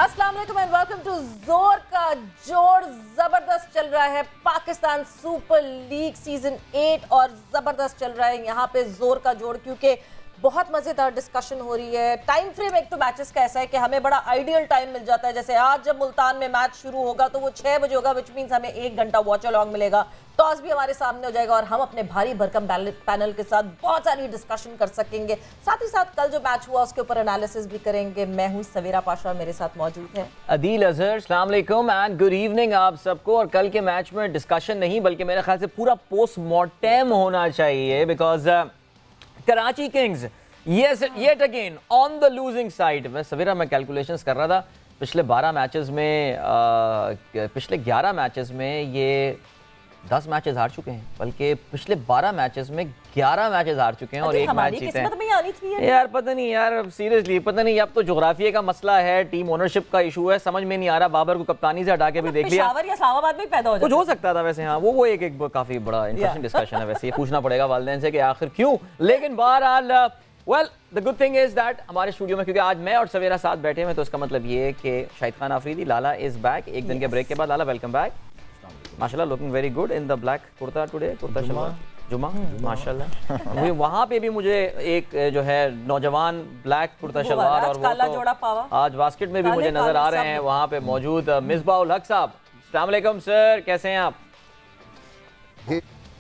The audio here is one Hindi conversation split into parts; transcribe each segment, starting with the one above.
अस्सलाम वालेकुम एंड वेलकम टू जोर का जोर। जबरदस्त चल रहा है पाकिस्तान सुपर लीग सीजन 8 और जबरदस्त चल रहा है यहाँ पे जोर का जोड़, क्योंकि बहुत मजेदार डिस्कशन हो रही है। टाइम फ्रेम एक तो मैचेस का ऐसा है कि हमें बड़ा आइडियल टाइम मिल जाता है। जैसे आज जब मुल्तान में मैच शुरू होगा तो वो 6 बजे होगा, विच मींस हमें 1 घंटा वॉच अलॉन्ग मिलेगा। टॉस भी हमारे सामने हो जाएगा और हम अपने भारी भरकम पैनल के साथ बहुत सारी डिस्कशन कर सकेंगे। साथ ही साथ कल जो मैच हुआ उसके ऊपर एनालिसिस भी करेंगे। मैं हूँ सवेरा पाशा, मेरे साथ मौजूद है अदील अजहर। अस्सलाम वालेकुम एंड गुड इवनिंग आप सबको। और कल के मैच में डिस्कशन नहीं बल्कि मेरे ख्याल से पूरा पोस्टमार्टम होना चाहिए, because Karachi Kings yes yet again on the losing side। मैं सवेरा में कैलकुलेशंस कर रहा था, पिछले 12 मैचेस में पिछले 11 मैचेस में ये 10 मैचेस हार चुके हैं, बल्कि पिछले 12 मैचेस में 11 मैचेस हार चुके हैं और एक मैच जीते हैं। यार पता नहीं यार, सीरियसली पता नहीं, अब तो जोग्राफिया का मसला है, टीम ओनरशिप का इशू है, समझ में नहीं आ रहा। बाबर को कप्तानी से हटा के भी देख लिया, या इस्लामाबाद में पैदा हो कुछ हो सकता था वैसे। हाँ वो एक काफी बड़ा इंटरेस्टिंग डिस्कशन है वैसे। ये पूछना पड़ेगा वालिदैन से कि आखिर क्यों। लेकिन बहरहाल well the good thing is that हमारे स्टूडियो में, क्योंकि आज मैं और सवेरा साथ बैठे हुए, तो इसका मतलब ये है कि शाहिद खान आफरीदी, लाला इज बैक एक दिन के ब्रेक के बाद। लाला वेलकम बैक, माशाल्लाह looking very good in the black kurta today, kurta shalwar जुमा माशाल्लाह। वहाँ पे भी मुझे एक जो है नौजवान ब्लैक कुर्ता शलवार और वो तो आज बास्केट में भी मुझे नजर आ रहे हैं वहाँ पे मौजूद मिसबाह उल हक साहब। अस्सलाम वालेकुम सर, कैसे हैं आप?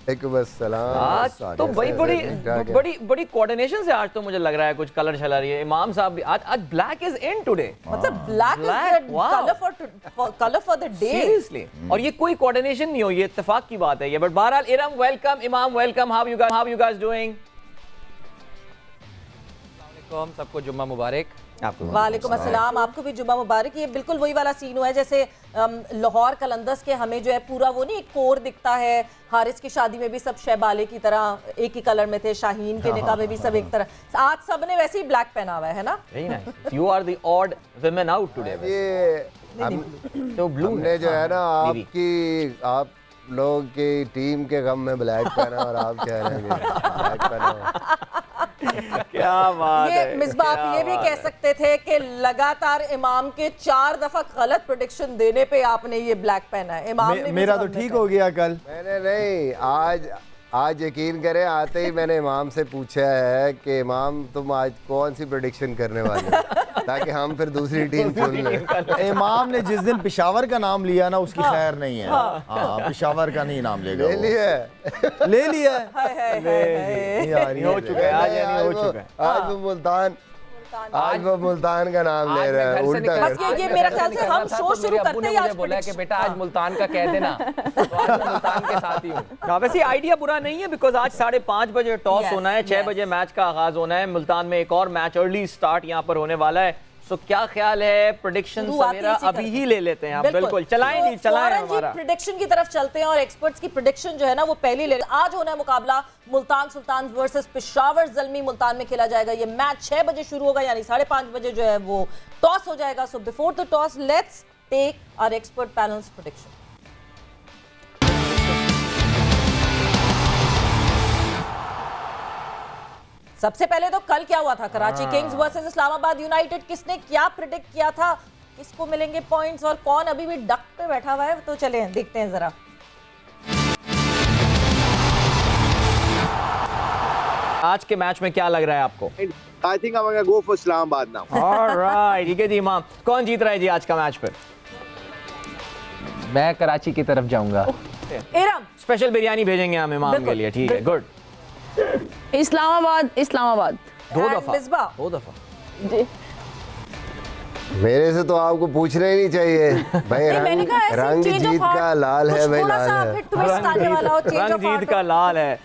आज तो बड़ी कोऑर्डिनेशन से आज तो मुझे लग रहा है कुछ कलर चला रही है। इमाम साहब भी आज ब्लैक इज इन टुडे, मतलब black is colour for the day seriously. और ये कोई कोऑर्डिनेशन नहीं हो, ये इत्तेफाक की बात है ये। बट बहरहाल इरम वेलकम, इमाम welcome, how you guys doing? सबको जुम्मा मुबारक। वालेकुम अस्सलाम, आपको भी जुम्मा मुबारक। ये बिल्कुल वही वाला सीन हुआ है जैसे लाहौर कलंदर्स के हमें जो है पूरा वो नहीं एक कोर दिखता है। हारिस की शादी में भी सब शहबाले की तरह एक ही कलर में थे, शाहीन के निकाह में भी सब एक तरह। आज सब ने वैसे ही ब्लैक पहना हुआ है ना। You are the odd women out today. तो ब्लू ने जो है ना आप लोग की टीम के गम में ब्लैक पहना और आप कह रहे हैं ब्लैक पहना। क्या बात है। मिसबाह आप ये भी कह सकते थे कि लगातार इमाम के 4 दफा गलत प्रेडिक्शन देने पे आपने ये ब्लैक पहना है। इमाम ने मेरा तो ठीक हो गया कल। मैंने नहीं, आज यकीन करें आते ही मैंने इमाम से पूछा है कि इमाम तुम आज कौन सी प्रेडिक्शन करने वाले हो, ताकि हम फिर दूसरी टीम चुन लें। इमाम ने जिस दिन पेशावर का नाम लिया ना उसकी खैर नहीं है। हाँ, पेशावर का नहीं नाम लेगा। ले लिया हो चुका है आज वो मुल्तान का नाम ले रहा है उल्टा। ये मेरा ख्याल से हम शो शुरू करते ही आज बोला कि बेटा आज मुल्तान का कह देना, तो आज मुल्तान के साथ ही हूं। वैसे आइडिया बुरा नहीं है, बिकॉज आज 5:30 बजे टॉस होना है, 6 बजे मैच का आगाज होना है। मुल्तान में एक और मैच अर्ली स्टार्ट यहाँ पर होने वाला है। तो क्या ख्याल है, प्रेडिक्शन सवेरा अभी ही ले लेते हैं? बिल्कुल चलाएं जी, चलाएं हमारा प्रेडिक्शन की तरफ चलते हैं और एक्सपर्ट्स की प्रेडिक्शन जो है ना वो पहले ले। आज होना है मुकाबला मुल्तान सुल्तान वर्सेस पेशावर ज़ल्मी। मुल्तान में खेला जाएगा ये मैच 6 बजे शुरू होगा, यानी 5:30 बजे जो है वो टॉस हो जाएगा। So before the toss let's take our expert panels prediction. सबसे पहले तो कल क्या हुआ था, Karachi kings versus Islamabad united, किसने क्या प्रेडिक्ट किया था, किसको मिलेंगे पॉइंट्स और कौन अभी भी डक पे बैठा हुआ है, तो चले देखते हैं जरा। आज के मैच में क्या लग रहा है आपको? I think I'm gonna go for Islamabad now. Alright, ठीक है जी इमाम, कौन जीत रहा है जी आज का मैच पर? मैं कराची की तरफ जाऊंगा। इरम स्पेशल बिरयानी भेजेंगे हम इमाम के लिए, ठीक है गुड। इस्लामाबाद 2 दफा जी। मेरे से तो आपको पूछना ही नहीं चाहिए भाई। रंग जीत का लाल है भाई, लाल है। रंग जीत का लाल है।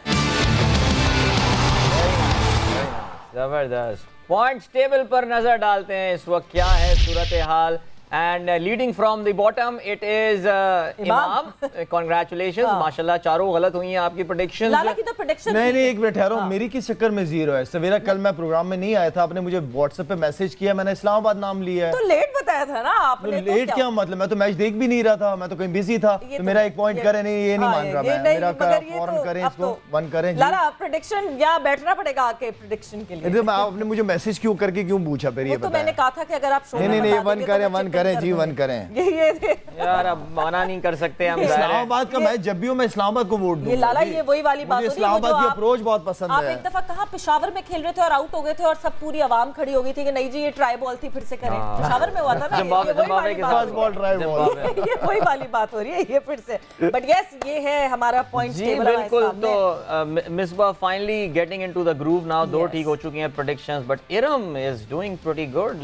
जबरदस्त। पॉइंट्स टेबल पर नजर डालते हैं इस वक्त क्या है सूरत हाल। And leading from the bottom it is Imam. Congratulations, माशाल्लाह चारों गलत हुई हैं आपकी प्रेडिक्शंस। लाला की तो प्रेडिक्शन नहीं एक मिनट ठहरो, मेरी किस चक्कर में 0 है? सवेरा कल मैं प्रोग्राम में नहीं आया था, आपने मुझे व्हाट्सएप पे मैसेज किया, मैंने इस्लामाबाद नाम लिया है। तो लेट बताया था ना आपने। तो लेट क्या मतलब, मैं तो मैच देख भी नहीं रहा था, मैं तो कहीं बिजी था। तो मेरा एक पॉइंट करे नहीं, ये नहीं मान रहा मैं। मेरा फौरन करें इसको, 1 करें लाला प्रेडिक्शन, या बैठना पड़ेगा आके प्रेडिक्शन के लिए। आपने मुझे मैसेज क्यों करके क्यों पूछा फिर? ये तो मैंने कहा था कि अगर आप नहीं 1 करें करें जी, वन करें। ये यार अब मना नहीं कर सकते हम। इस्लामाबाद का मैच जब भी हो मैं इस्लामाबाद को वोट दूंगा। लाला ये वही वाली बात होती है, इस्लामाबाद की अप्रोच बहुत पसंद है। आप एक दफा कहाँ पेशावर में खेल रहे थे और आउट हो गए थे और सब पूरी आवाम खड़ी हो गई थी कि नहीं जी ये ट्राई बॉल थी, फिर से करें। पेशावर में हुआ था ना, ये वही वाली बात हो रही है ये फिर से। बट यस, ये है हमारा पॉइंट टेबल। बिल्कुल, तो Misbah finally getting into the groove now. दो ठीक हो चुकी हैं predictions, but Iram is doing pretty good,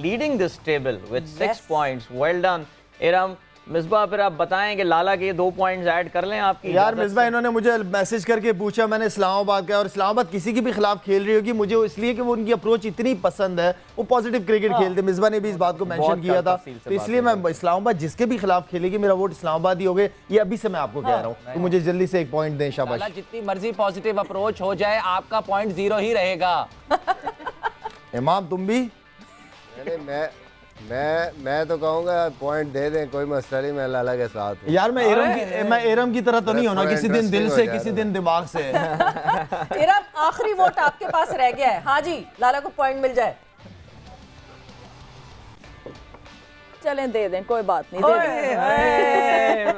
leading this table with 6 points. Well done Iram. Misbah फिर आप बताएं कि लाला के 2 पॉइंट्स ऐड कर लें आपकी। यार मिसबा इन्होंने मुझे मैसेज करके पूछा, मैंने इस्लामाबाद का, और इस्लामाबाद किसी के भी खिलाफ खेल रही होगी मुझे इसलिए कि वो उनकी अप्रोच इतनी पसंद है, वो पॉजिटिव क्रिकेट खेलते। मिसबा ने भी इस बात को मेंशन किया था, तो इसलिए मैं इस्लामाबाद जिसके भी खिलाफ खेलेगी मेरा वोट इस्लामाबाद ही हो गए। ये अभी से मैं आपको कह रहा हूँ, तो मुझे जल्दी से 1 पॉइंट दें। शाबाश। जितनी मर्जी पॉजिटिव अप्रोच हो जाए आपका पॉइंट 0 ही रहेगा। इमाम तुम भी? मैं तो कहूँगा पॉइंट दे दें, कोई मसला नहीं, मैं लाला के साथ हूँ। यार मैं एरम की तरह तो नहीं होना, किसी दिन दिल से किसी दिन दिमाग से। एरम आखिरी वोट आपके पास रह गया है। हाँ जी, लाला को पॉइंट मिल जाए। चलें दे दें, कोई बात नहीं।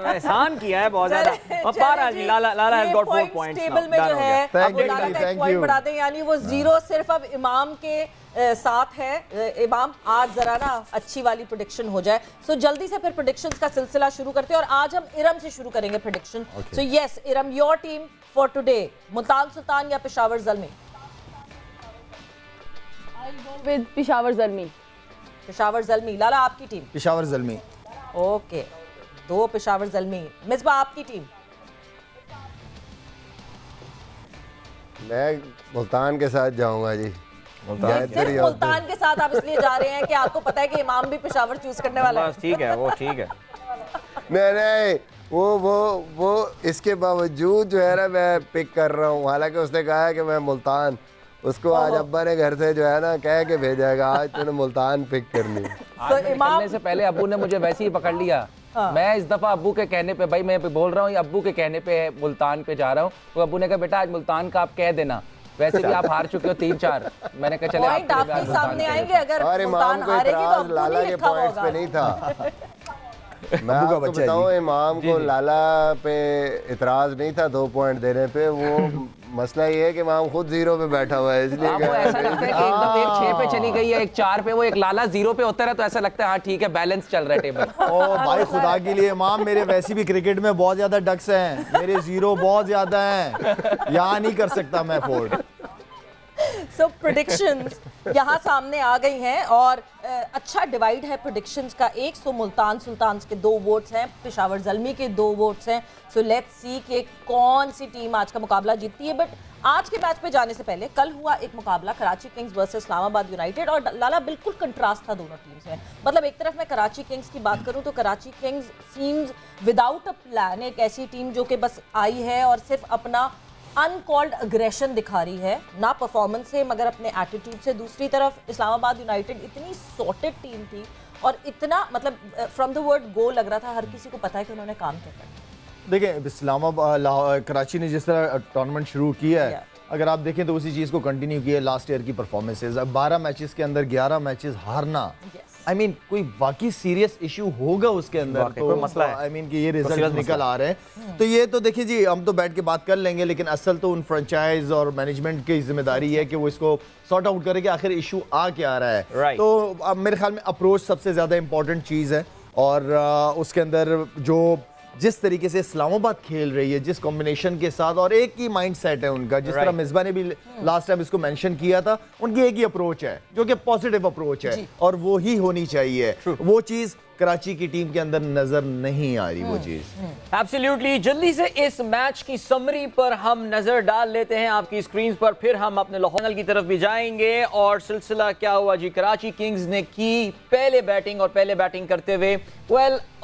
एहसान किया है बहुत ज्यादा। पारा जी, लाला हैज गॉट 4 पॉइंट्स टेबल में जो है अब लाला का 1 पॉइंट बढ़ा दें, यानी वो 0 सिर्फ अब इमाम के साथ है। इमाम आज जरा ना अच्छी वाली प्रेडिक्शन हो जाए। सो जल्दी से फिर प्रेडिक्शंस का सिलसिला शुरू करते हैं और आज हम इरम से शुरू करेंगे prediction. So yes Iram, your team for today, Multan Sultan या पेशावर ज़ल्मी? विद पेशावर ज़ल्मी। पेशावर ज़ल्मी। लाला आपकी टीम? पेशावर ज़ल्मी। ओके, 2 पेशावर ज़ल्मी। मिसबा आपकी टीम? मैं मुल्तान के साथ जाऊंगा जी। सिर्फ मुल्तान के साथ आप इसलिए जा रहे हैं कि आपको पता है कि इमाम भी पेशावर चूज करने वाला है। ठीक है, वो ठीक है। नहीं, वो इसके बावजूद जो है ना मैं पिक कर रहा हूँ, हालांकि उसने कहा है कि मैं मुल्तान, उसको आज अब्बा ने घर से जो है ना कह के भेजाएगा आज तूने मुल्तान पिक करनी। तो निकलने से पहले अब्बू ने मुझे वैसे ही पकड़ लिया। मैं इस दफा अब्बू के कहने पे, भाई मैं बोल रहा हूँ अब्बू के कहने पे मुल्तान पे जा रहा हूँ, तो अब्बू ने कहा बेटा आज मुल्तान का आप कह देना, वैसे भी आप हार चुके हो 3-4। मैंने कहा चले आपके सामने आएंगे, अगर मुल्तान हारेगी तो अब्बू लाला के पॉइंट्स पे नहीं था। मैं आपको बताऊं, इमाम को लाला पे इतराज नहीं था 2 पॉइंट देने पे, वो मसला ये है कि इमाम खुद 0 पे बैठा हुआ है, इसलिए वो ऐसा लगता है कि एकदम एक 6 पे चली गई है, एक 4 पे, वो एक लाला 0 पे होता है तो ऐसा लगता है हाँ ठीक है बैलेंस चल रहा है टेबल। ओ भाई खुदा के लिए इमाम, मेरे वैसे भी क्रिकेट में बहुत ज्यादा डक्स हैं, मेरे 0 बहुत ज्यादा हैं, यहाँ नहीं कर सकता मैं अफोर्ड। सो प्रेडिक्शंस यहाँ सामने आ गई हैं और अच्छा डिवाइड है प्रेडिक्शंस का। 100 मुल्तान सुल्तान के 2 वोट्स हैं, पेशावर ज़ल्मी के 2 वोट्स हैं। सो लेट्स सी कि कौन सी टीम आज का मुकाबला जीतती है। बट आज के मैच पे जाने से पहले कल हुआ एक मुकाबला Karachi kings versus Islamabad United, और लाला बिल्कुल कंट्रास्ट था दोनों टीम्स में। मतलब एक तरफ मैं कराची किंग्स की बात करूं तो Karachi Kings seems without a plan एक ऐसी टीम जो कि बस आई है और सिर्फ अपना अनकॉल्ड अग्रेशन दिखा रही है, ना परफॉर्मेंस से मगर अपने एटीट्यूड से। दूसरी तरफ इस्लामाबाद यूनाइटेड इतनी सॉर्टेड टीम थी और इतना मतलब फ्रॉम द वर्ड गो लग रहा था, हर किसी को पता है कि उन्होंने काम क्या करना। देखिए इस्लामाबाद कराची ने जिस तरह टूर्नामेंट शुरू किया है, अगर आप देखें तो उसी चीज़ को कंटिन्यू किया है लास्ट ईयर की परफॉर्मेंसेज। 12 मैचेस के अंदर 11 मैचेस हारना, आई मीन कोई बाकी सीरियस इशू होगा उसके अंदर, तो मसला है आई मीन कि ये रिजल्ट निकल आ रहे हैं। तो ये तो देखिए जी, हम तो बैठ के बात कर लेंगे, लेकिन असल तो उन फ्रेंचाइज और मैनेजमेंट की जिम्मेदारी है कि वो इसको सॉर्ट आउट करे कि आखिर इशू आ क्या आ रहा है। तो अब मेरे ख्याल में अप्रोच सबसे ज़्यादा इंपॉर्टेंट चीज़ है, और उसके अंदर जो जिस तरीके से इस्लामाबाद खेल रही है, जिस कॉम्बिनेशन के साथ, और एक ही माइंड सेट है उनका, जिस तरह मिसबा ने भी लास्ट टाइम इसको मेंशन किया था, उनकी एक ही अप्रोच है जो कि पॉजिटिव अप्रोच है, और वो ही होनी चाहिए। वो चीज़ कराची की टीम के अंदर नजर नहीं आ रही वो चीज। एब्सोल्युटली। जल्दी से इस मैच की समरी पर हम नजर डाल लेते हैं आपकी स्क्रीन पर, फिर हम अपने लाहौर की तरफ भी जाएंगे। और सिलसिला क्या हुआ जी, कराची किंग्स ने की पहले बैटिंग, और पहले बैटिंग करते हुए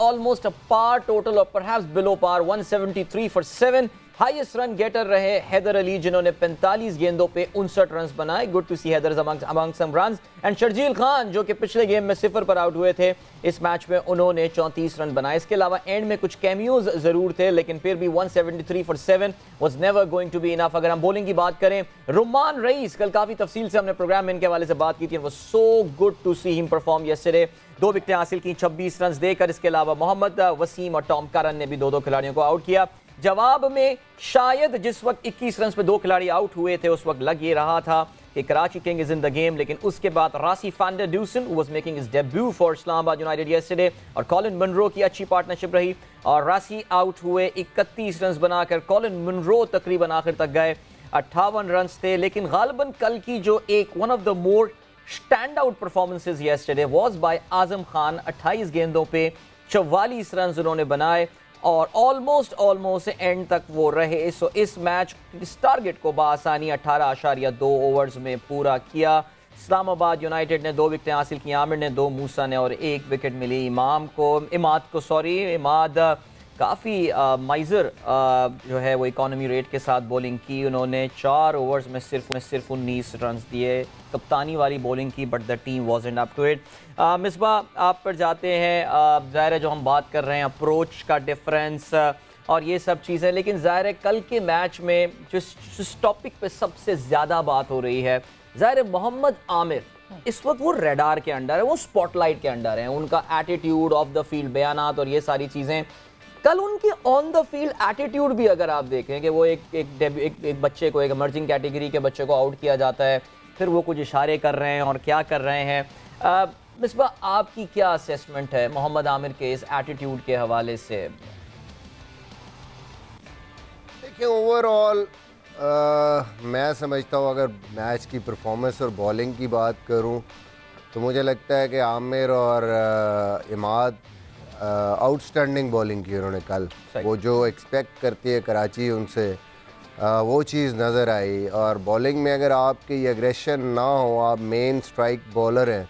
ऑलमोस्ट अ पार टोटल और perhaps below par, 173 for 7। Highest run getter रहे हैदर अली जिन्होंने 45 गेंदों पे 59 रन बनाए। Good to see Haider among some runs. And Sharjeel Khan जो कि पिछले गेम में 0 पर आउट हुए थे, इस मैच में उन्होंने 34 रन बनाए। इसके अलावा एंड में कुछ कैमियोज जरूर थे, लेकिन फिर भी 173 for 7 was never going to be enough. अगर हम बॉलिंग की बात करें, रुमान रईस, कल काफी तफसील से हमने प्रोग्राम में इनके हवाले से बात की थी। Was so good to see him perform yesterday. 2 विकेटें हासिल की 26 रन देकर। इसके अलावा मोहम्मद वसीम और टॉम करन ने भी 2 खिलाड़ियों को आउट किया। जवाब में शायद जिस वक्त 21 रन पे 2 खिलाड़ी आउट हुए थे, उस वक्त लग ये रहा था कि Karachi king is in the game, लेकिन उसके बाद रासी fender Dussen was making his debut for Islamabad United yesterday और कॉलिन मुनरो की अच्छी पार्टनरशिप रही और रासी आउट हुए 31 रन बनाकर। कॉलिन मुनरो तकरीबन आखिर तक गए, 58 रन थे, लेकिन गालिबन कल की जो एक one of the more stand out performances yesterday was by Azam Khan. 28 गेंदों पे 44 रन उन्होंने बनाए और ऑलमोस्ट एंड तक वो रहे। सो इस मैच इस टारगेट को बासानी 18.2 ओवर्स में पूरा किया। इस्लामाबाद यूनाइटेड ने 2 विकेटें हासिल की, आमिर ने 2, मूसा ने और 1 विकेट मिली इमाद को। इमाद काफ़ी माइजर जो है वो इकॉनमी रेट के साथ बॉलिंग की। उन्होंने 4 ओवर्स में सिर्फ 19 रन दिए। कप्तानी वाली बॉलिंग की, but the team wasn't up to it. Misbah, आप पर जाते हैं। ज़ाहिर है जो हम बात कर रहे हैं अप्रोच का डिफरेंस और ये सब चीज़ें, लेकिन ज़ाहिर है कल के मैच में जिस टॉपिक पे सबसे ज़्यादा बात हो रही है, ज़ाहिर है मोहम्मद आमिर इस वक्त वो रेडार के अंडर है, वो स्पॉटलाइट के अंडर है। उनका एटीट्यूड, ऑफ द फील्ड बयानात और ये सारी चीज़ें, कल उनके ऑन द फील्ड एटीट्यूड भी अगर आप देखें कि वो एक बच्चे को, एक इमर्जिंग कैटेगरी के बच्चे को आउट किया जाता है, फिर वो कुछ इशारे कर रहे हैं और क्या कर रहे हैं। मिसबाह, आपकी क्या असेसमेंट है मोहम्मद आमिर के इस एटीट्यूड के हवाले से? देखिए, ओवरऑल मैं समझता हूँ अगर मैच की परफॉर्मेंस और बॉलिंग की बात करूँ तो मुझे लगता है कि आमिर और इमाद आउटस्टैंडिंग बॉलिंग की उन्होंने कल। वो जो एक्सपेक्ट करती है कराची उनसे, वो चीज़ नज़र आई। और बॉलिंग में अगर आपकी एग्रेशन ना हो, आप मेन स्ट्राइक बॉलर हैं,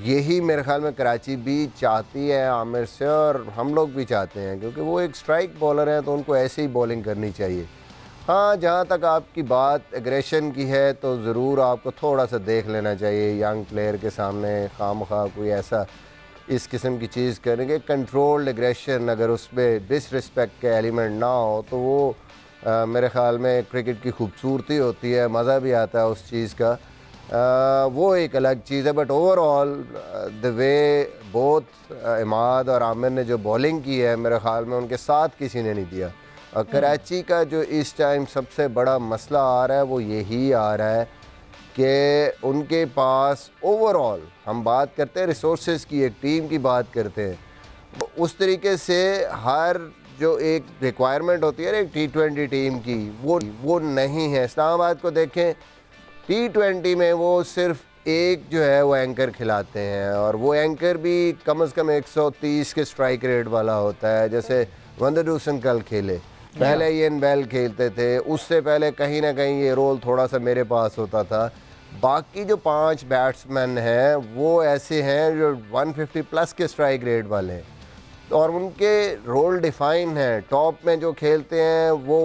यही मेरे ख्याल में कराची भी चाहती है आमिर से और हम लोग भी चाहते हैं, क्योंकि वो एक स्ट्राइक बॉलर हैं तो उनको ऐसे ही बॉलिंग करनी चाहिए। हाँ, जहाँ तक आपकी बात एग्रेशन की है तो ज़रूर आपको थोड़ा सा देख लेना चाहिए। यंग प्लेयर के सामने खामखा कोई ऐसा इस किस्म की चीज़ करेंगे, कंट्रोल्ड एग्रेशन, अगर उसमें डिसरिस्पेक्ट के एलिमेंट ना हो तो वो मेरे ख़्याल में क्रिकेट की खूबसूरती होती है, मज़ा भी आता है उस चीज़ का। वो एक अलग चीज़ है। But overall the way both Imad और आमिर ने जो बॉलिंग की है, मेरे ख़्याल में उनके साथ किसी ने नहीं दिया। और कराची का जो इस टाइम सबसे बड़ा मसला आ रहा है वो यही आ रहा है कि उनके पास ओवरऑल, हम बात करते हैं रिसोर्सेज की, एक टीम की बात करते हैं, उस तरीके से हर जो एक रिक्वायरमेंट होती है एक T20 टीम की, वो नहीं है। इस्लामाबाद को देखें, T20 में वो सिर्फ एक जो है वो एंकर खिलाते हैं और वो एंकर भी कम से कम 130 के स्ट्राइक रेट वाला होता है। जैसे वंदर ड्यूसन कल खेले, पहले इयन बेल खेलते थे, उससे पहले कहीं ना कहीं ये रोल थोड़ा सा मेरे पास होता था। बाकी जो 5 बैट्समैन हैं वो ऐसे हैं जो 150 प्लस के स्ट्राइक रेट वाले हैं और उनके रोल डिफ़ाइन है। टॉप में जो खेलते हैं वो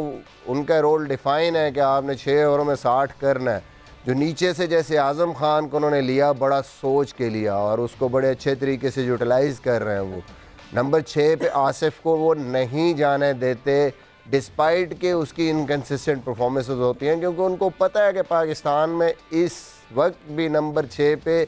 उनका रोल डिफ़ाइन है कि आपने 6 ओवरों में 60 करना है। जो नीचे से जैसे आज़म खान को उन्होंने लिया, बड़ा सोच के लिया और उसको बड़े अच्छे तरीके से यूटिलाइज़ कर रहे हैं। वो नंबर 6 पे आसिफ को वो नहीं जाने देते, डिस्पाइट के उसकी इनकन्सिस्टेंट परफॉर्मेंसेस होती हैं, क्योंकि उनको पता है कि पाकिस्तान में इस वक्त भी नंबर 6 पे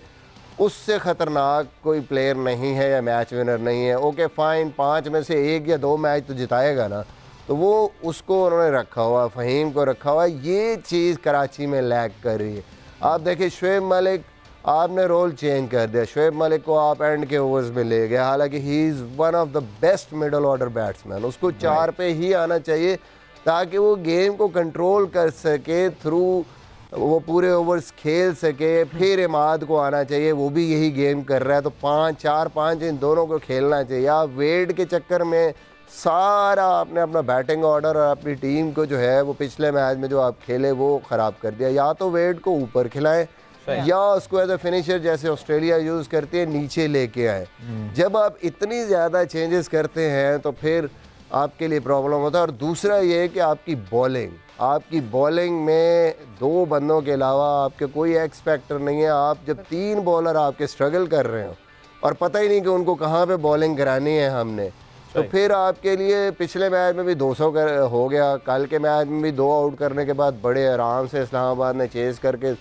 उससे ख़तरनाक कोई प्लेयर नहीं है या मैच विनर नहीं है। ओके फ़ाइन, 5 में से 1 या 2 मैच तो जिताएगा ना, तो वो उसको उन्होंने रखा हुआ, फ़हीम को रखा हुआ। ये चीज़ कराची में लैग कर रही है। आप देखिए, शुएब मलिक, आपने रोल चेंज कर दिया। शुएब मलिक को आप एंड के ओवर्स में ले गए, हालांकि he is one of the best middle order batsman. उसको 4 पे ही आना चाहिए ताकि वो गेम को कंट्रोल कर सके, थ्रू वो पूरे ओवर्स खेल सके। फिर इमाद को आना चाहिए, वो भी यही गेम कर रहा है, तो 4-5 इन दोनों को खेलना चाहिए। आप वेड के चक्कर में सारा आपने अपना बैटिंग ऑर्डर और अपनी टीम को जो है वो पिछले मैच में जो आप खेले वो ख़राब कर दिया। या तो वेड को ऊपर खिलाएं या उसको एज ए फिनिशर जैसे ऑस्ट्रेलिया यूज़ करती है नीचे लेके आए। जब आप इतनी ज़्यादा चेंजेस करते हैं तो फिर आपके लिए प्रॉब्लम होता है। और दूसरा ये है कि आपकी बॉलिंग में 2 बंदों के अलावा आपके कोई एक्स फैक्टर नहीं है। आप जब 3 बॉलर आपके स्ट्रगल कर रहे हो और पता ही नहीं कि उनको कहाँ पे बॉलिंग करानी है हमने, तो फिर आपके लिए पिछले मैच में भी 200 हो गया, कल के मैच में भी 2 आउट करने के बाद बड़े आराम से इस्लामाबाद ने चेज़ करके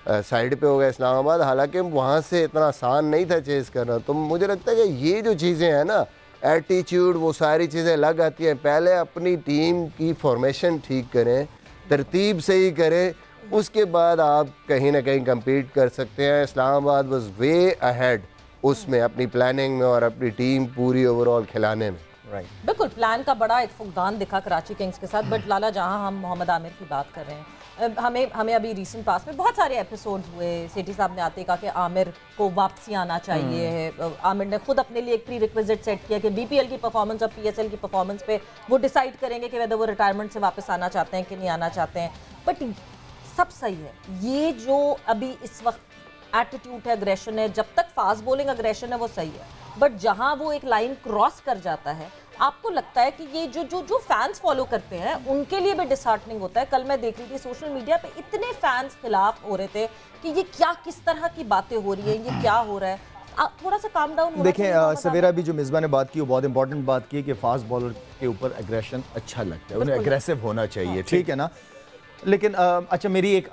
साइड पे हो गया इस्लामाबाद। हालांकि वहाँ से इतना आसान नहीं था चेज़ करना। तो मुझे लगता है कि ये जो चीज़ें हैं ना, एटीट्यूड, वो सारी चीज़ें लग आती हैं। पहले अपनी टीम की फॉर्मेशन ठीक करें, तरतीब से ही करें, उसके बाद आप कहीं ना कहीं कम्पीट कर सकते हैं। इस्लामाबाद वाज वे अहेड उसमें, अपनी प्लानिंग में और अपनी टीम पूरी ओवरऑल खिलाने में। बिल्कुल प्लान का बड़ा एक फुकदान दिखा कराची किंग्स के साथ। बट लाला, जहां हम मोहम्मद आमिर की बात कर रहे हैं, हमें अभी रीसेंट पास में बहुत सारे एपिसोड्स हुए, सेठी साहब ने आते कहा कि आमिर को वापसी आना चाहिए है। आमिर ने खुद अपने लिए एक प्री रिक्विजिट सेट किया कि बीपीएल की परफॉर्मेंस और पीएसएल की परफॉर्मेंस पे वो डिसाइड करेंगे कि वैसे वो रिटायरमेंट से वापस आना चाहते हैं कि नहीं आना चाहते हैं। बट सब सही है, ये जो अभी इस वक्त एटीट्यूड है, अग्रेशन है, जब तक फास्ट बॉलिंग अग्रेशन है वो सही है। बट जहां वो एक लाइन क्रॉस कर जाता है, आपको लगता है कि ये जो फैंस फॉलो करते हैं उनके लिए भी डिसहार्टनिंग होता है। कल मैं देख रही थी सोशल मीडिया पे इतने फैंस खिलाफ हो रहे थे कि ये क्या, किस तरह की बातें हो रही हैं, ये क्या हो रहा है। थोड़ा सा काम डाउन होना चाहिए। देखें, सवेरा भी जो मिसबा ने बात की वो बहुत इंपॉर्टेंट बात की कि फास्ट बॉलर के ऊपर एग्रेशन अच्छा लगता है, उन्हें एग्रेसिव होना चाहिए, ठीक है ना। लेकिन अच्छा, मेरी एक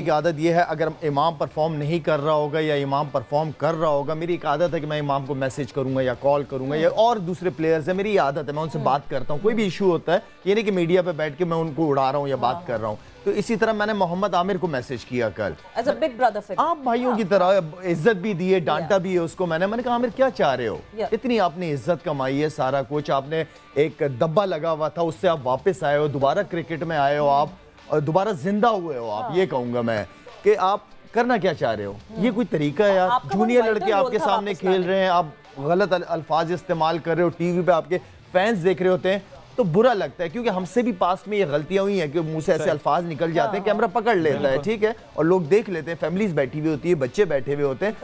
आदत ये है, अगर इमाम परफॉर्म नहीं कर रहा होगा या इमाम परफॉर्म कर रहा होगा, मेरी एक आदत है कि मैं इमाम को मैसेज करूंगा या कॉल करूंगा, या और दूसरे प्लेयर्स है, मेरी आदत है, मैं उनसे बात करता हूं। कोई भी इशू होता है, ये नहीं कि मीडिया पे बैठ के मैं उनको उड़ा रहा हूं या बात कर रहा हूं। तो इसी तरह मैंने मोहम्मद आमिर को मैसेज किया कल, as a big brother figure, आप भाइयों की तरह इज्जत भी दी है, डांटा भी है उसको। मैंने कहा आमिर क्या चाह रहे हो, इतनी आपने इज्जत कमाई है, सारा कुछ आपने, एक दब्बा लगा हुआ था उससे आप वापस आए हो, दोबारा क्रिकेट में आए हो आप, और दोबारा जिंदा हुए हो आप। ये कहूंगा मैं कि आप करना क्या चाह रहे हो, ये कोई तरीका है यार। जूनियर लड़के आपके सामने खेल रहे हैं, आप गलत अल्फाज इस्तेमाल कर रहे हो, टीवी पे आपके फैंस देख रहे होते हैं, तो बुरा लगता है। क्योंकि हमसे भी पास्ट में ये गलतियां हुई हैं कि मुंह से ऐसे अल्फाज निकल जाते हैं, कैमरा पकड़ लेता है, ठीक है, और लोग देख लेते हैं, फैमिलीज बैठी हुई होती है, बच्चे बैठे हुए होते हैं।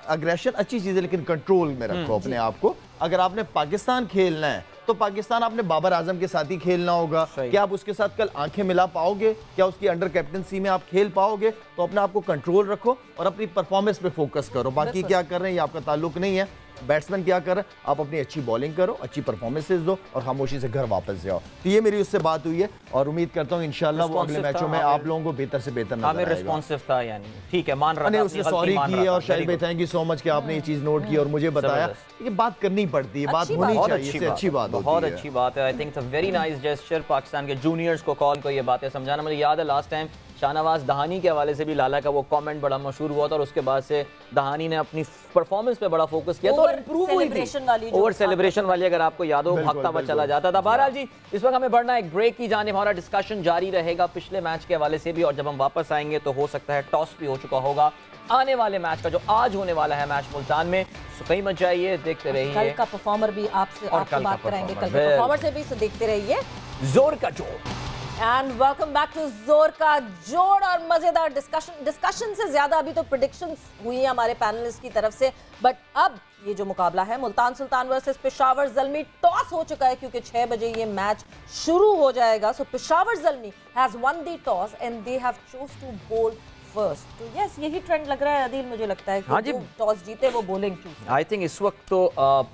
अग्रेशन अच्छी चीज है, लेकिन कंट्रोल में रखो अपने आप को। अगर आपने पाकिस्तान खेलना है तो पाकिस्तान आपने बाबर आजम के साथ ही खेलना होगा। क्या आप उसके साथ कल आंखें मिला पाओगे, क्या उसकी अंडर कैप्टनसी में आप खेल पाओगे? तो अपने आप को कंट्रोल रखो और अपनी परफॉर्मेंस पे फोकस करो। बाकी क्या कर रहे हैं ये आपका ताल्लुक नहीं है, बैट्समैन क्या कर रहे हैं, आप अपनी अच्छी बॉलिंग करो, अच्छी परफॉर्मेंसेस दो और खामोशी से घर वापस जाओ। तो ये मेरी उससे बात हुई है और उम्मीद करता हूँ इंशाल्लाह वो अगले मैचों में आप लोगों को बेहतर से बेहतर नजर आएगा। रिस्पॉन्सिव था, यानी ठीक है, मान रहा था, उसने सॉरी की और शायद भाई थैंक यू सो मच कि आपने ये चीज नोट की और मुझे बताया। ये बात करनी पड़ती है, बात होनी चाहिए, इससे अच्छी बात होती है। बहुत अच्छी बात है। I think it's a very nice gesture Pakistan के जूनियर्स को कॉल को ये बातें समझाना। मुझे याद है लास्ट टाइम शाहनवाज दहानी के हवाले से भी लाला का वो कमेंट बड़ा मशहूर हुआ था और उसके बाद से दहानी ने अपनी परफॉर्मेंस पे बड़ा फोकस किया तो इंप्रूव हुई थी। ओवर सेलिब्रेशन वाली अगर आपको याद हो, भागता हुआ चला जाता था। बहरहाल जी, इस वक्त हमें बढ़ना एक ब्रेक की जाने, हमारा डिस्कशन जारी रहेगा पिछले मैच के हवाले से भी, और जब हम वापस आएंगे तो हो सकता है टॉस भी हो चुका होगा आने वाले मैच का, जो आज होने वाला है मैच मुल्तान में। सो कहीं मत जाइए, देखते रहिए। कल का परफॉर्मर भी आपसे बात कराएंगे, कल के परफॉर्मर से भी, देखते रहिए जोर का जोर। एंड वेलकम बैक टू जोर का जोड़ और मजेदार डिस्कशन से ज्यादा अभी तो प्रेडिक्शंस हुई हैं हमारे पैनलिस्ट की तरफ से। बट अब ये जो मुकाबला है मुल्तान सुल्तान वर्सेस पेशावर ज़ल्मी, टॉस हो चुका है क्योंकि 6 बजे ये मैच शुरू हो जाएगा। So Peshawar Zalmi has won the toss and they have chose to bowl first. तो यस, यही ट्रेंड लग रहा है अदील, मुझे लगता है कि जो टॉस जीते वो बॉलिंग चूज। आई थिंक इस वक्त तो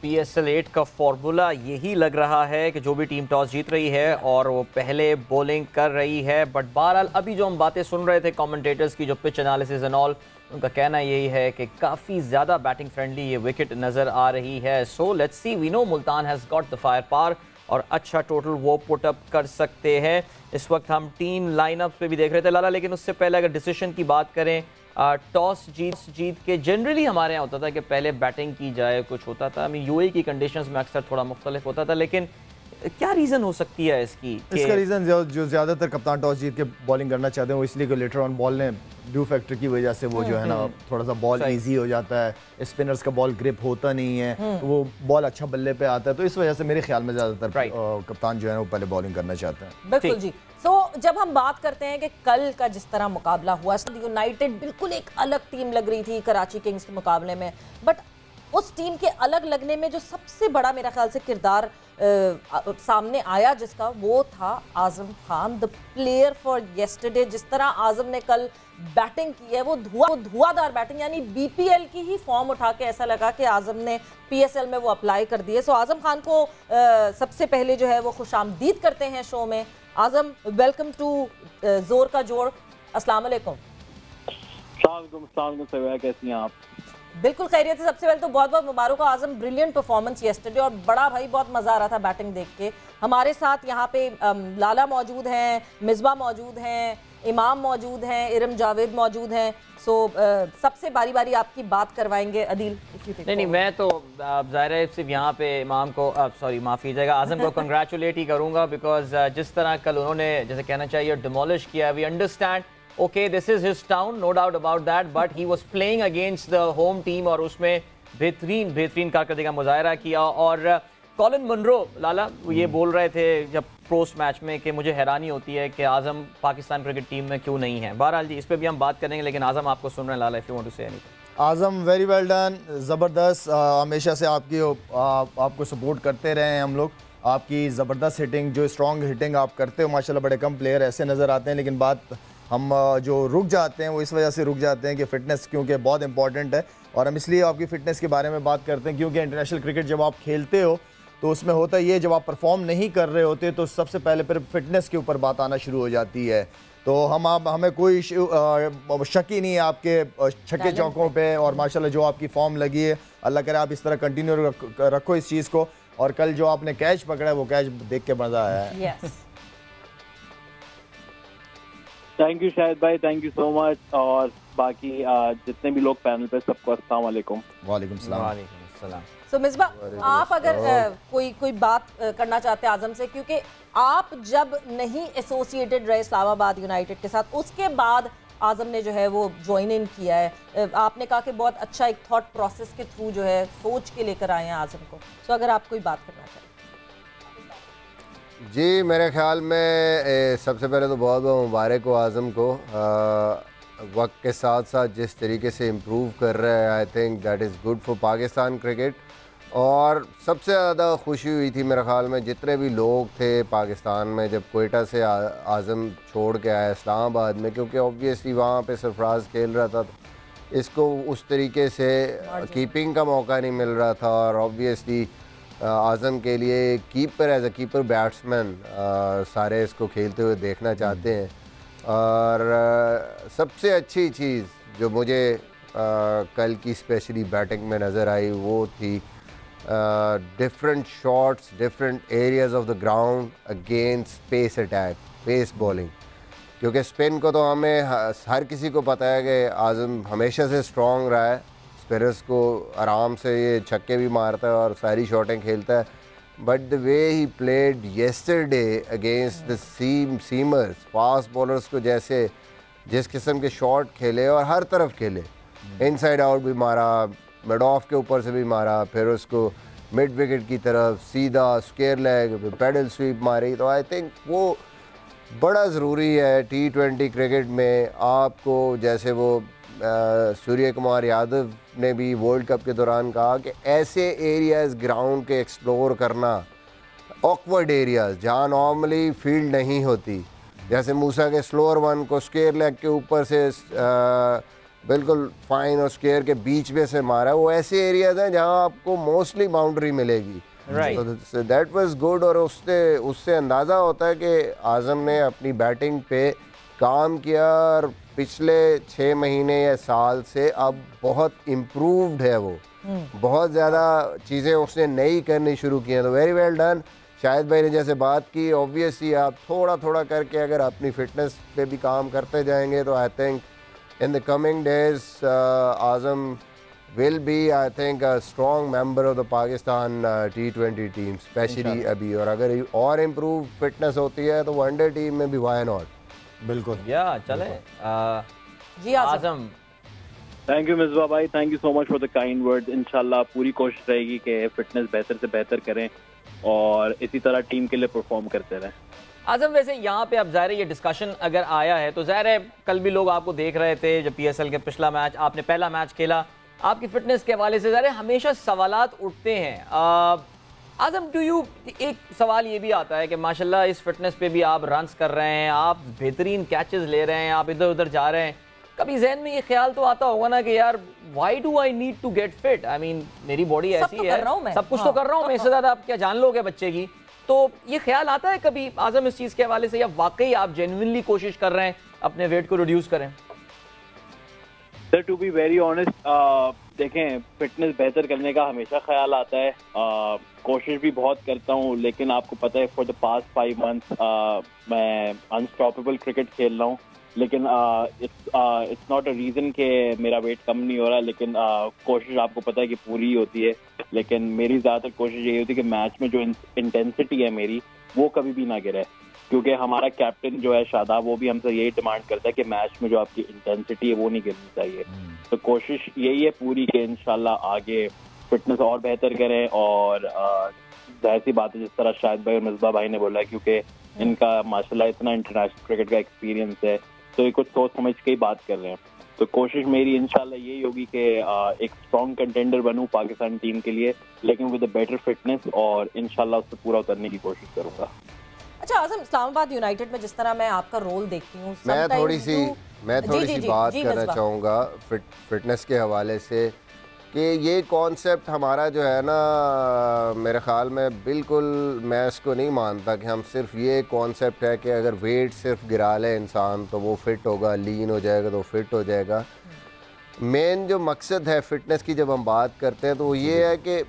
PSL 8 का फॉर्मूला यही लग रहा है कि जो भी टीम टॉस जीत रही है और वो पहले बॉलिंग कर रही है। बट बहरहाल अभी जो हम बातें सुन रहे थे कमेंटेटर्स की, जो पिच एनालिसिस एंड ऑल, उनका कहना यही है कि काफ़ी ज़्यादा बैटिंग फ्रेंडली ये विकेट नज़र आ रही है। So let's see, we know Multan has got the fire power और अच्छा टोटल वो पुट अप कर सकते हैं। इस वक्त हम टीम लाइनअप पे भी देख रहे थे लाला, लेकिन उससे पहले अगर डिसीजन की बात करें, टॉस जीत के जनरली हमारे यहाँ होता था कि पहले बैटिंग की जाए, कुछ होता था। UAE की कंडीशंस में अक्सर थोड़ा मुख्तलिफ होता था, लेकिन क्या रीज़न हो सकती है इसका रीज़न जो ज़्यादातर कप्तान टॉस जीत के बॉलिंग करना चाहते हैं वो इसलिए कि लेटर ऑन बॉल ने ड्यू फैक्टर की वजह से वो जो है ना थोड़ा सा बॉल इजी हो जाता है, स्पिनर्स का बॉल ग्रिप होता नहीं है, तो वो बॉल अच्छा बल्ले पे आता है। तो इस वजह से मेरे ख्याल में ज़्यादातर कप्तान जो है वो पहले बॉलिंग करना चाहते हैं। बिल्कुल जी। तो जब हम बात करते हैं कि कल का जिस तरह मुकाबला हुआ, यूनाइटेड बिल्कुल एक अलग टीम लग रही थी कराची किंग्स के मुकाबले में, बट उस टीम के अलग लगने में जो सबसे बड़ा मेरा ख्याल से किरदार सामने आया जिसका, वो था Azam Khan, the player for yesterday. जिस तरह आजम ने कल बैटिंग की है, वो धुआंधार बैटिंग, यानी बीपीएल की ही फॉर्म उठा के ऐसा लगा कि आजम ने पीएसएल में वो अप्लाई कर दिए। सो आजम खान को सबसे पहले जो है वो खुशामदीद करते हैं शो में। आजम, वेलकम टू जोर का जोड़। अस्सलाम वालेकुम। कैसी हैं आप? बिल्कुल खैरियत से। सबसे पहले तो बहुत बहुत मुबारक हो आजम, ब्रिलियंट परफॉर्मेंस येस्टरडे, और बड़ा भाई बहुत मज़ा आ रहा था बैटिंग देख के। हमारे साथ यहाँ पे लाला मौजूद हैं, मिसबा मौजूद हैं, इमाम मौजूद हैं, इरम जावेद मौजूद हैं। सो सबसे बारी बारी आपकी बात करवाएंगे। अदील, नहीं, मैं तो ज़ाहिर है सिर्फ यहाँ पे इमाम को, सॉरी माफ़ कीजिएगा, आजम को कंग्रेचुलेट ही करूँगा, बिकॉज जिस तरह कल उन्होंने जैसे कहना चाहिए डिमोलिश किया। We understand, okay, this is his town, no doubt about that, but he was playing against the home team और उसमें बेहतरीन कारकर्दगी का मुजाहरा किया। और कॉलिन मुनरो, लाला, वो ये बोल रहे थे जब पोस्ट मैच में कि मुझे हैरानी होती है कि आजम पाकिस्तान क्रिकेट टीम में क्यों नहीं है। बहरहाल जी, इस पर भी हम बात करेंगे, लेकिन आजम आपको सुन रहे हैं। Lala, if you want to say anything. Azam, very well done, ज़बरदस्त। हमेशा से आपको सपोर्ट करते रहे हैं हम लोग। आपकी ज़बरदस्त हिटिंग, जो स्ट्रॉन्ग हिटिंग आप करते हो, माशाल्लाह बड़े कम प्लेयर ऐसे नज़र आते हैं, लेकिन बात हम जो रुक जाते हैं वो इस वजह से रुक जाते हैं कि फ़िटनेस क्योंकि बहुत इंपॉर्टेंट है। और हम इसलिए आपकी फ़िटनेस के बारे में बात करते हैं क्योंकि इंटरनेशनल क्रिकेट जब आप खेलते हो तो उसमें होता ये, जब आप परफॉर्म नहीं कर रहे होते तो सबसे पहले फिर फिटनेस के ऊपर बात आना शुरू हो जाती है। तो हमें कोई शक ही नहीं है आपके छक्के चौकों पे, और माशाल्लाह जो आपकी फॉर्म लगी है, अल्लाह करे आप इस तरह कंटिन्यू रखो इस चीज़ को। और कल जो आपने कैच पकड़ा है वो कैच देख के मज़ा आया है। थैंक यू शाहिद भाई, थैंक यू सो मच। और बाकी जितने भी लोग पैनल पे, सबको अस्सलाम वालेकुम। वालेकुम सलाम। सो मिसबा, आप अगर कोई बात करना चाहते हैं आजम से, क्योंकि आप जब नहीं एसोसिएटेड रहे इस्लामाबाद यूनाइटेड के साथ, उसके बाद आजम ने जो है वो ज्वाइन इन किया है। आपने कहा कि बहुत अच्छा एक थॉट प्रोसेस के थ्रू जो है सोच के लेकर आए हैं आजम को। सो अगर आप कोई बात करना चाहें। जी, मेरे ख्याल में सबसे पहले तो बहुत बहुत मुबारक हो आज़म को। वक्त के साथ साथ जिस तरीके से इम्प्रूव कर रहा है, I think that is good for Pakistan cricket. और सबसे ज़्यादा खुशी हुई थी मेरे ख्याल में जितने भी लोग थे पाकिस्तान में जब कोयटा से आज़म छोड़ के आया इस्लामाबाद में, क्योंकि ऑब्वियसली वहाँ पे सरफराज खेल रहा था, इसको उस तरीके से कीपिंग का मौका नहीं मिल रहा था। और ऑब्वियसली आज़म के लिए keeper, as a keeper batsman, सारे इसको खेलते हुए देखना चाहते हैं। और सबसे अच्छी चीज़ जो मुझे कल की स्पेशली बैटिंग में नज़र आई वो थी different shots, different areas of the ground against pace attack, pace bowling. क्योंकि स्पिन को तो हमें हर किसी को पता है कि आज़म हमेशा से स्ट्रॉन्ग रहा है, स्पिनर्स को आराम से ये छक्के भी मारता है और सारी शॉटें खेलता है। But the way he played yesterday against the seamers, fast bowlers को जैसे जिस किस्म के शॉट खेले और हर तरफ खेले, इनसाइड आउट भी मारा, मिड ऑफ के ऊपर से भी मारा, फिर उसको मिड विकेट की तरफ सीधा स्क्वायर लेग पैडल स्वीप मारी। तो आई थिंक वो बड़ा ज़रूरी है T20 क्रिकेट में आपको, जैसे वो सूर्य कुमार यादव ने भी वर्ल्ड कप के दौरान कहा कि ऐसे एरियाज़ ग्राउंड के एक्सप्लोर करना, ऑकवर्ड एरियाज़ जहाँ नॉर्मली फील्ड नहीं होती, जैसे मूसा के स्लोअर वन को स्क्वायर लेग के ऊपर से बिल्कुल फाइन और स्क्वायर के बीच में से मारा, वो ऐसे एरियाज़ हैं जहाँ आपको मोस्टली बाउंड्री मिलेगी। तो दैट वाज गुड। और उससे अंदाज़ा होता है कि आज़म ने अपनी बैटिंग पे काम किया और पिछले 6 महीने या साल से अब बहुत इम्प्रूव्ड है वो, बहुत ज़्यादा चीज़ें उसने नई करनी शुरू की हैं। तो वेरी वेल डन। शाहिद भाई ने जैसे बात की, ऑब्वियसली आप थोड़ा थोड़ा करके अगर अपनी फिटनेस पे भी काम करते जाएंगे तो I think in the coming days Azam will be, I think, a strong member of the Pakistan T20 team, especially अभी। और अगर और इम्प्रूव फिटनेस होती है तो वनडे टीम में भी why not? बिल्कुल, या चले जी आज़म। थैंक यू मिसबा भाई, thank you so much for the kind words. इंशाल्लाह पूरी कोशिश रहेगी कि फिटनेस बेहतर से बेहतर करें और इसी तरह टीम के लिए परफॉर्म करते रहें। आज़म, वैसे यहाँ पे अब ज़ाहिर ये डिस्कशन अगर आया है तो ज़ाहिर है कल भी लोग आपको देख रहे थे जब PSL के पिछला मैच, आपने पहला मैच खेला, आपकी फिटनेस के हवाले से ज़रा हमेशा सवालात उठते हैं। आजम, डू यू, एक सवाल ये भी आता है कि माशाल्लाह इस फिटनेस पे भी आप रन्स कर रहे हैं, आप बेहतरीन कैचेस ले रहे हैं, आप इधर उधर जा रहे हैं, कभी जहन में ये ख्याल तो आता होगा ना कि यार why do I need to get fit? I mean मेरी बॉडी ऐसी तो है, सब कुछ तो कर रहा हूँ मैं, इससे ज़्यादा आप क्या जान लोगे बच्चे की? तो ये ख्याल आता है कभी आजम इस चीज़ के हवाले से, या वाकई आप जेन्युइनली कोशिश कर रहे हैं अपने वेट को रिड्यूस करें? Sir to be very honest, देखें फिटनेस बेहतर करने का हमेशा ख्याल आता है, कोशिश भी बहुत करता हूँ, लेकिन आपको पता है फॉर द पास्ट 5 मंथ्स मैं अनस्टॉपेबल क्रिकेट खेल रहा हूँ, लेकिन इट्स नॉट अ रीज़न कि मेरा वेट कम नहीं हो रहा, लेकिन कोशिश आपको पता है कि पूरी ही होती है। लेकिन मेरी ज़्यादातर कोशिश यही होती है कि मैच में जो इंटेंसिटी है मेरी वो कभी भी ना गिरे, क्योंकि हमारा कैप्टन जो है शादाब वो भी हमसे यही डिमांड करता है कि मैच में जो आपकी इंटेंसिटी है वो नहीं गिरनी चाहिए। तो कोशिश यही है पूरी कि इंशाल्लाह आगे फिटनेस और बेहतर करें, और जाहिर सी बात है जिस तरह शाहिद भाई और मिसबा भाई ने बोला, क्योंकि इनका माशाल्लाह इतना इंटरनेशनल क्रिकेट का एक्सपीरियंस है, तो ये कुछ सोच समझ के ही बात कर रहे हैं। तो कोशिश मेरी इंशाल्लाह यही होगी कि एक स्ट्रॉन्ग कंटेंडर बनूं पाकिस्तान टीम के लिए, लेकिन विद अ बेटर फिटनेस, और इंशाल्लाह उससे पूरा उतरने की कोशिश करूंगा। अच्छा आजम, इस्लामाबाद यूनाइटेड में जिस तरह मैं आपका रोल देखती हूँ, मैं थोड़ी सी बात करना चाहूँगा फिटनेस के हवाले से, कि ये कॉन्सेप्ट हमारा जो है ना, मेरे ख़्याल में बिल्कुल मैं इसको नहीं मानता कि हम सिर्फ ये कॉन्सेप्ट है कि अगर वेट सिर्फ गिरा ले इंसान तो वो फिट होगा, लीन हो जाएगा तो फिट हो जाएगा। मेन जो मकसद है फिटनेस की जब हम बात करते हैं तो वो ये है कि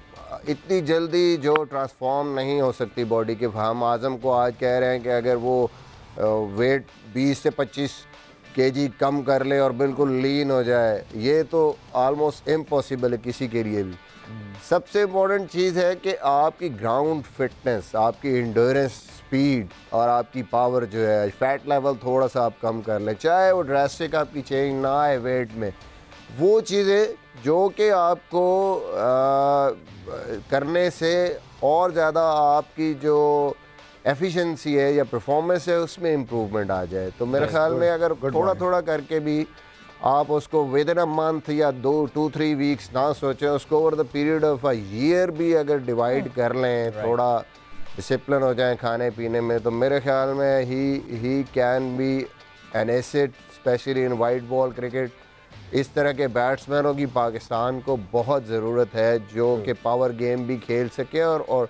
इतनी जल्दी जो ट्रांसफॉर्म नहीं हो सकती बॉडी के। हम आज़म को आज कह रहे हैं कि अगर वो वेट 20 से 25 केजी कम कर ले और बिल्कुल लीन हो जाए, ये तो ऑलमोस्ट इम्पॉसिबल है किसी के लिए भी। सबसे इम्पोर्टेंट चीज़ है कि आपकी ग्राउंड फिटनेस, आपकी इंड्योरेंस, स्पीड और आपकी पावर जो है, फैट लेवल थोड़ा सा आप कम कर लें, चाहे वो ड्रास्टिक आपकी चेंज ना आए वेट में, वो चीज़ें जो कि आपको करने से और ज़्यादा आपकी जो एफिशिएंसी है या परफॉर्मेंस है उसमें इम्प्रूवमेंट आ जाए। तो मेरे ख्याल में अगर थोड़ा थोड़ा करके भी आप उसको विद इन अ मंथ या 2-3 वीक्स ना सोचें, उसको over the period of a year भी अगर डिवाइड कर लें, थोड़ा डिसिप्लिन हो जाए खाने पीने में, तो मेरे ख्याल में he can be an asset specially in white ball cricket. इस तरह के बैट्समैनों की पाकिस्तान को बहुत ज़रूरत है जो कि पावर गेम भी खेल सके और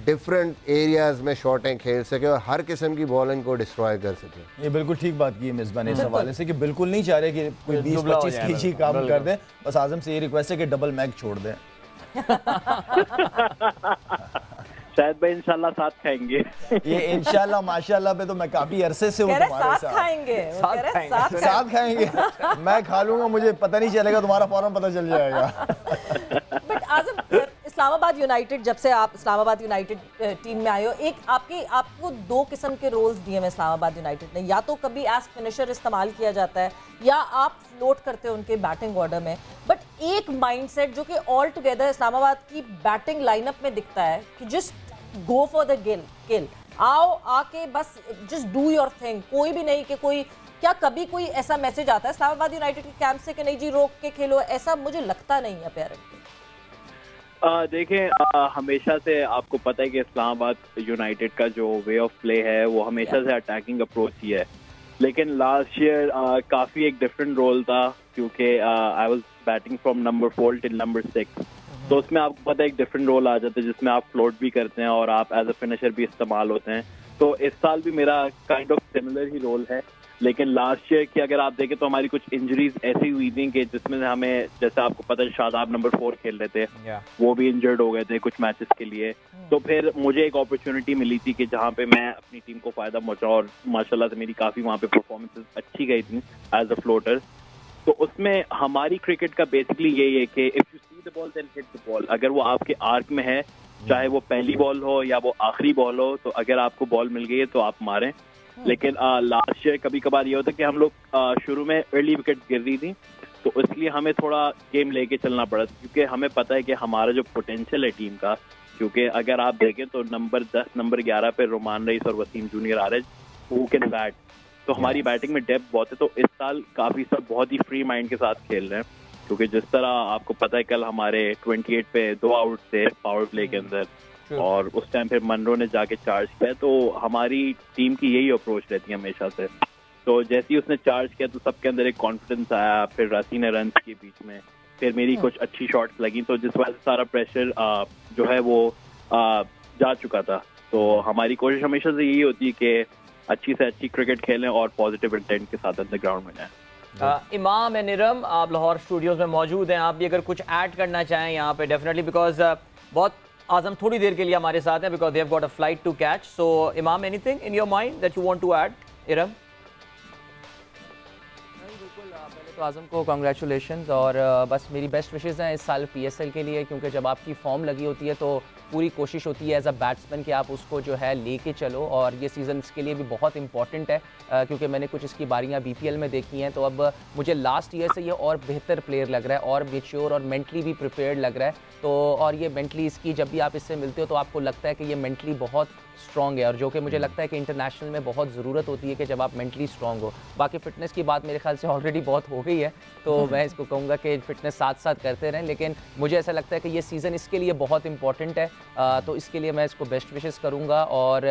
डिफरेंट एरियाज़ में शॉटें खेल सके और हर किस्म की बॉलिंग को डिस्ट्रॉय कर सके। ये बिल्कुल ठीक बात की है मिसबा ने इस हवाले से कि बिल्कुल नहीं चाह रहे कि कोई 20-25 केजी काम कर दे। बस आजम से ये रिक्वेस्ट है कि डबल मैग छोड़ दें। शायद भाई इंशाल्लाह साथ खाएंगे। ये इंशाल्लाह माशाल्लाह पे तो मैं काफी अरसे से हूँ तुम्हारे साथ। साथ खाएंगे। मैं खा लूंगा, मुझे पता नहीं चलेगा, तुम्हारा फौरन पता चल जाएगा। बट आजम, इस्लामाबाद यूनाइटेड, जब से आप इस्लामाबाद यूनाइटेड टीम में आए हो, एक आपको 2 किस्म के रोल्स दिए हैं इस्लामाबाद यूनाइटेड ने। या तो कभी एज फिनिशर इस्तेमाल किया जाता है या आप फ्लोट करते हो उनके बैटिंग ऑर्डर में। बट एक माइंडसेट जो कि ऑल टुगेदर इस्लामाबाद की बैटिंग लाइनअप में दिखता है कि जस्ट गो फॉर द किल, आओ आके बस जस्ट डू योर थिंग, कोई भी नहीं कि कोई क्या कभी कोई ऐसा मैसेज आता है इस्लामाबाद यूनाइटेड के कैंप से कि नहीं जी रोक के खेलो? ऐसा मुझे लगता नहीं है अपेरेंटली। देखें, हमेशा से आपको पता है कि इस्लामाबाद यूनाइटेड का जो वे ऑफ प्ले है वो हमेशा से अटैकिंग अप्रोच ही है, लेकिन लास्ट ईयर काफ़ी एक डिफरेंट रोल था, क्योंकि I was batting from number 4 till number 6, तो उसमें आपको पता है एक डिफरेंट रोल आ जाता है जिसमें आप फ्लोट भी करते हैं और आप एज अ फिनिशर भी इस्तेमाल होते हैं। तो इस साल भी मेरा काइंड ऑफ सिमिलर ही रोल है, लेकिन लास्ट ईयर की अगर आप देखें तो हमारी कुछ इंजरीज ऐसी हुई थी कि जिसमें हमें, जैसे आपको पता है शादाब नंबर 4 खेल रहे थे, वो भी इंजर्ड हो गए थे कुछ मैचेस के लिए। तो फिर मुझे एक अपॉर्चुनिटी मिली थी कि जहाँ पे मैं अपनी टीम को फायदा पहुंचा, और माशाल्लाह से मेरी काफी वहाँ पे परफॉर्मेंसेस अच्छी गई थी एज अ फ्लोटर। तो उसमें हमारी क्रिकेट का बेसिकली यही है कि if you see the ball then hit the ball. अगर वो आपके आर्क में है, चाहे वो पहली बॉल हो या वो आखिरी बॉल हो, तो अगर आपको बॉल मिल गई है तो आप मारें। लेकिन लास्ट ईयर कभी कभार ये होता है कि हम लोग शुरू में अर्ली विकेट गिर रही थी, तो इसलिए हमें थोड़ा गेम लेके चलना पड़ा, क्योंकि हमें पता है कि हमारा जो पोटेंशियल है टीम का, क्योंकि अगर आप देखें तो नंबर 10, नंबर 11 पे रोमान रईस और वसीम जूनियर आ रहे हैं हु कैन बैट, तो हमारी बैटिंग में डेप्थ बहुत है। तो इस साल काफी सब बहुत ही फ्री माइंड के साथ खेल रहे हैं, क्योंकि जिस तरह आपको पता है कल हमारे 28 पे 2 आउट थे पावर प्ले के अंदर, और उस टाइम फिर मनरो ने जाके चार्ज किया, तो हमारी टीम की यही अप्रोच रहती है हमेशा से। तो जैसे ही उसने चार्ज किया तो सबके अंदर एक कॉन्फिडेंस आया, फिर रासी ने रन किए बीच में, फिर मेरी कुछ अच्छी शॉट्स लगी, तो जिस वजह से सारा प्रेशर जो है वो जा चुका था। तो हमारी कोशिश हमेशा से यही होती है कि अच्छी से अच्छी क्रिकेट खेलें और पॉजिटिव इंटेंट के साथ अंदर ग्राउंड में जाएं। इमाम एंड इरम, आप लाहौर स्टूडियोज में मौजूद हैं, आप भी अगर कुछ ऐड करना चाहें यहाँ पे डेफिनेटली, बिकॉज बहुत आजम थोड़ी देर के लिए हमारे साथ हैं, because they have got a flight to catch. So Imam, anything in your mind that you want to add? Iram? तो आज़म को कॉन्ग्रेचुलेशंस, और बस मेरी बेस्ट विशेज़ हैं इस साल PSL के लिए, क्योंकि जब आपकी फॉर्म लगी होती है तो पूरी कोशिश होती है एज अ बैट्समैन कि आप उसको जो है लेके चलो, और ये सीज़न इसके लिए भी बहुत इंपॉर्टेंट है, क्योंकि मैंने कुछ इसकी बारियां BPL में देखी हैं। तो अब मुझे लास्ट ईयर से ये और बेहतर प्लेयर लग रहा है, और मेच्योर और मेंटली भी प्रिपेयर्ड लग रहा है। तो और ये मेंटली इसकी जब भी आप इससे मिलते हो तो आपको लगता है कि ये मेंटली बहुत स्ट्रॉन्ग है, और जो कि मुझे लगता है कि इंटरनेशनल में बहुत ज़रूरत होती है कि जब आप मेंटली स्ट्रॉन्ग हो। बाकी फ़िटनेस की बात मेरे ख्याल से ऑलरेडी बहुत हो गई है, तो मैं इसको कहूँगा कि फ़िटनेस साथ साथ करते रहें, लेकिन मुझे ऐसा लगता है कि ये सीज़न इसके लिए बहुत इंपॉर्टेंट है। तो इसके लिए मैं इसको बेस्ट विशेस करूँगा, और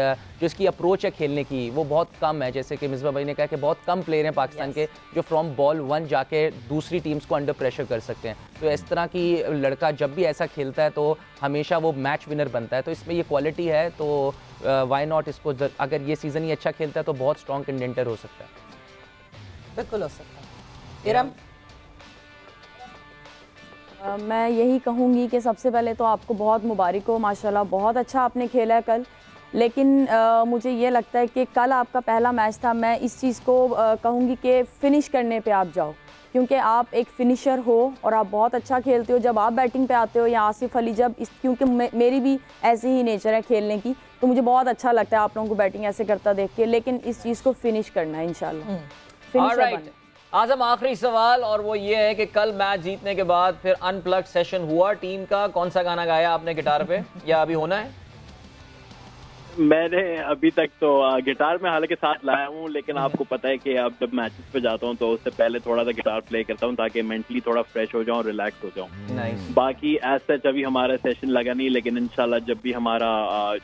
जो इसकी अप्रोच है खेलने की वो बहुत कम है, जैसे कि मिसबा भाई ने कहा कि बहुत कम प्लेयर हैं पाकिस्तान के जो फ्रॉम बॉल 1 जाके दूसरी टीम्स को अंडर प्रेशर कर सकते हैं। तो इस तरह की लड़का जब भी ऐसा खेलता है तो हमेशा वो मैच विनर बनता है, तो इसमें ये क्वालिटी है, तो वाई नॉट इसको, अगर ये सीज़न ही अच्छा खेलता है तो बहुत स्ट्रॉन्ग कंटेंटर हो सकता है। बिल्कुल हो सकता है। इरम? मैं यही कहूँगी कि सबसे पहले तो आपको बहुत मुबारक हो, माशाल्लाह बहुत अच्छा आपने खेला है कल, लेकिन मुझे ये लगता है कि कल आपका पहला मैच था। मैं इस चीज़ को कहूँगी कि फ़िनिश करने पे आप जाओ, क्योंकि आप एक फ़िनिशर हो और आप बहुत अच्छा खेलते हो। जब आप बैटिंग पे आते हो या आसिफ अली जब क्योंकि मेरी भी ऐसी ही नेचर है खेलने की, तो मुझे बहुत अच्छा लगता है आप लोगों को बैटिंग ऐसे करता देख के, लेकिन इस चीज़ को फिनिश करना है इंशाल्लाह। फिनिशर बनना। आजम, आखिरी सवाल, और वो ये है कि कल मैच जीतने के बाद फिर अनप्लग सेशन हुआ टीम का, कौन सा गाना गाया आपने गिटार पे, या अभी होना है? मैंने अभी तक तो गिटार में हालांकि साथ लाया हूँ, लेकिन आपको पता है कि अब जब मैचेस पे जाता हूँ तो उससे पहले थोड़ा सा गिटार प्ले करता हूँ ताकि मेंटली थोड़ा फ्रेश हो जाऊँ, रिलैक्स हो जाऊँ। बाकी एज सच अभी हमारा सेशन लगा नहीं, लेकिन इंशाल्लाह जब भी हमारा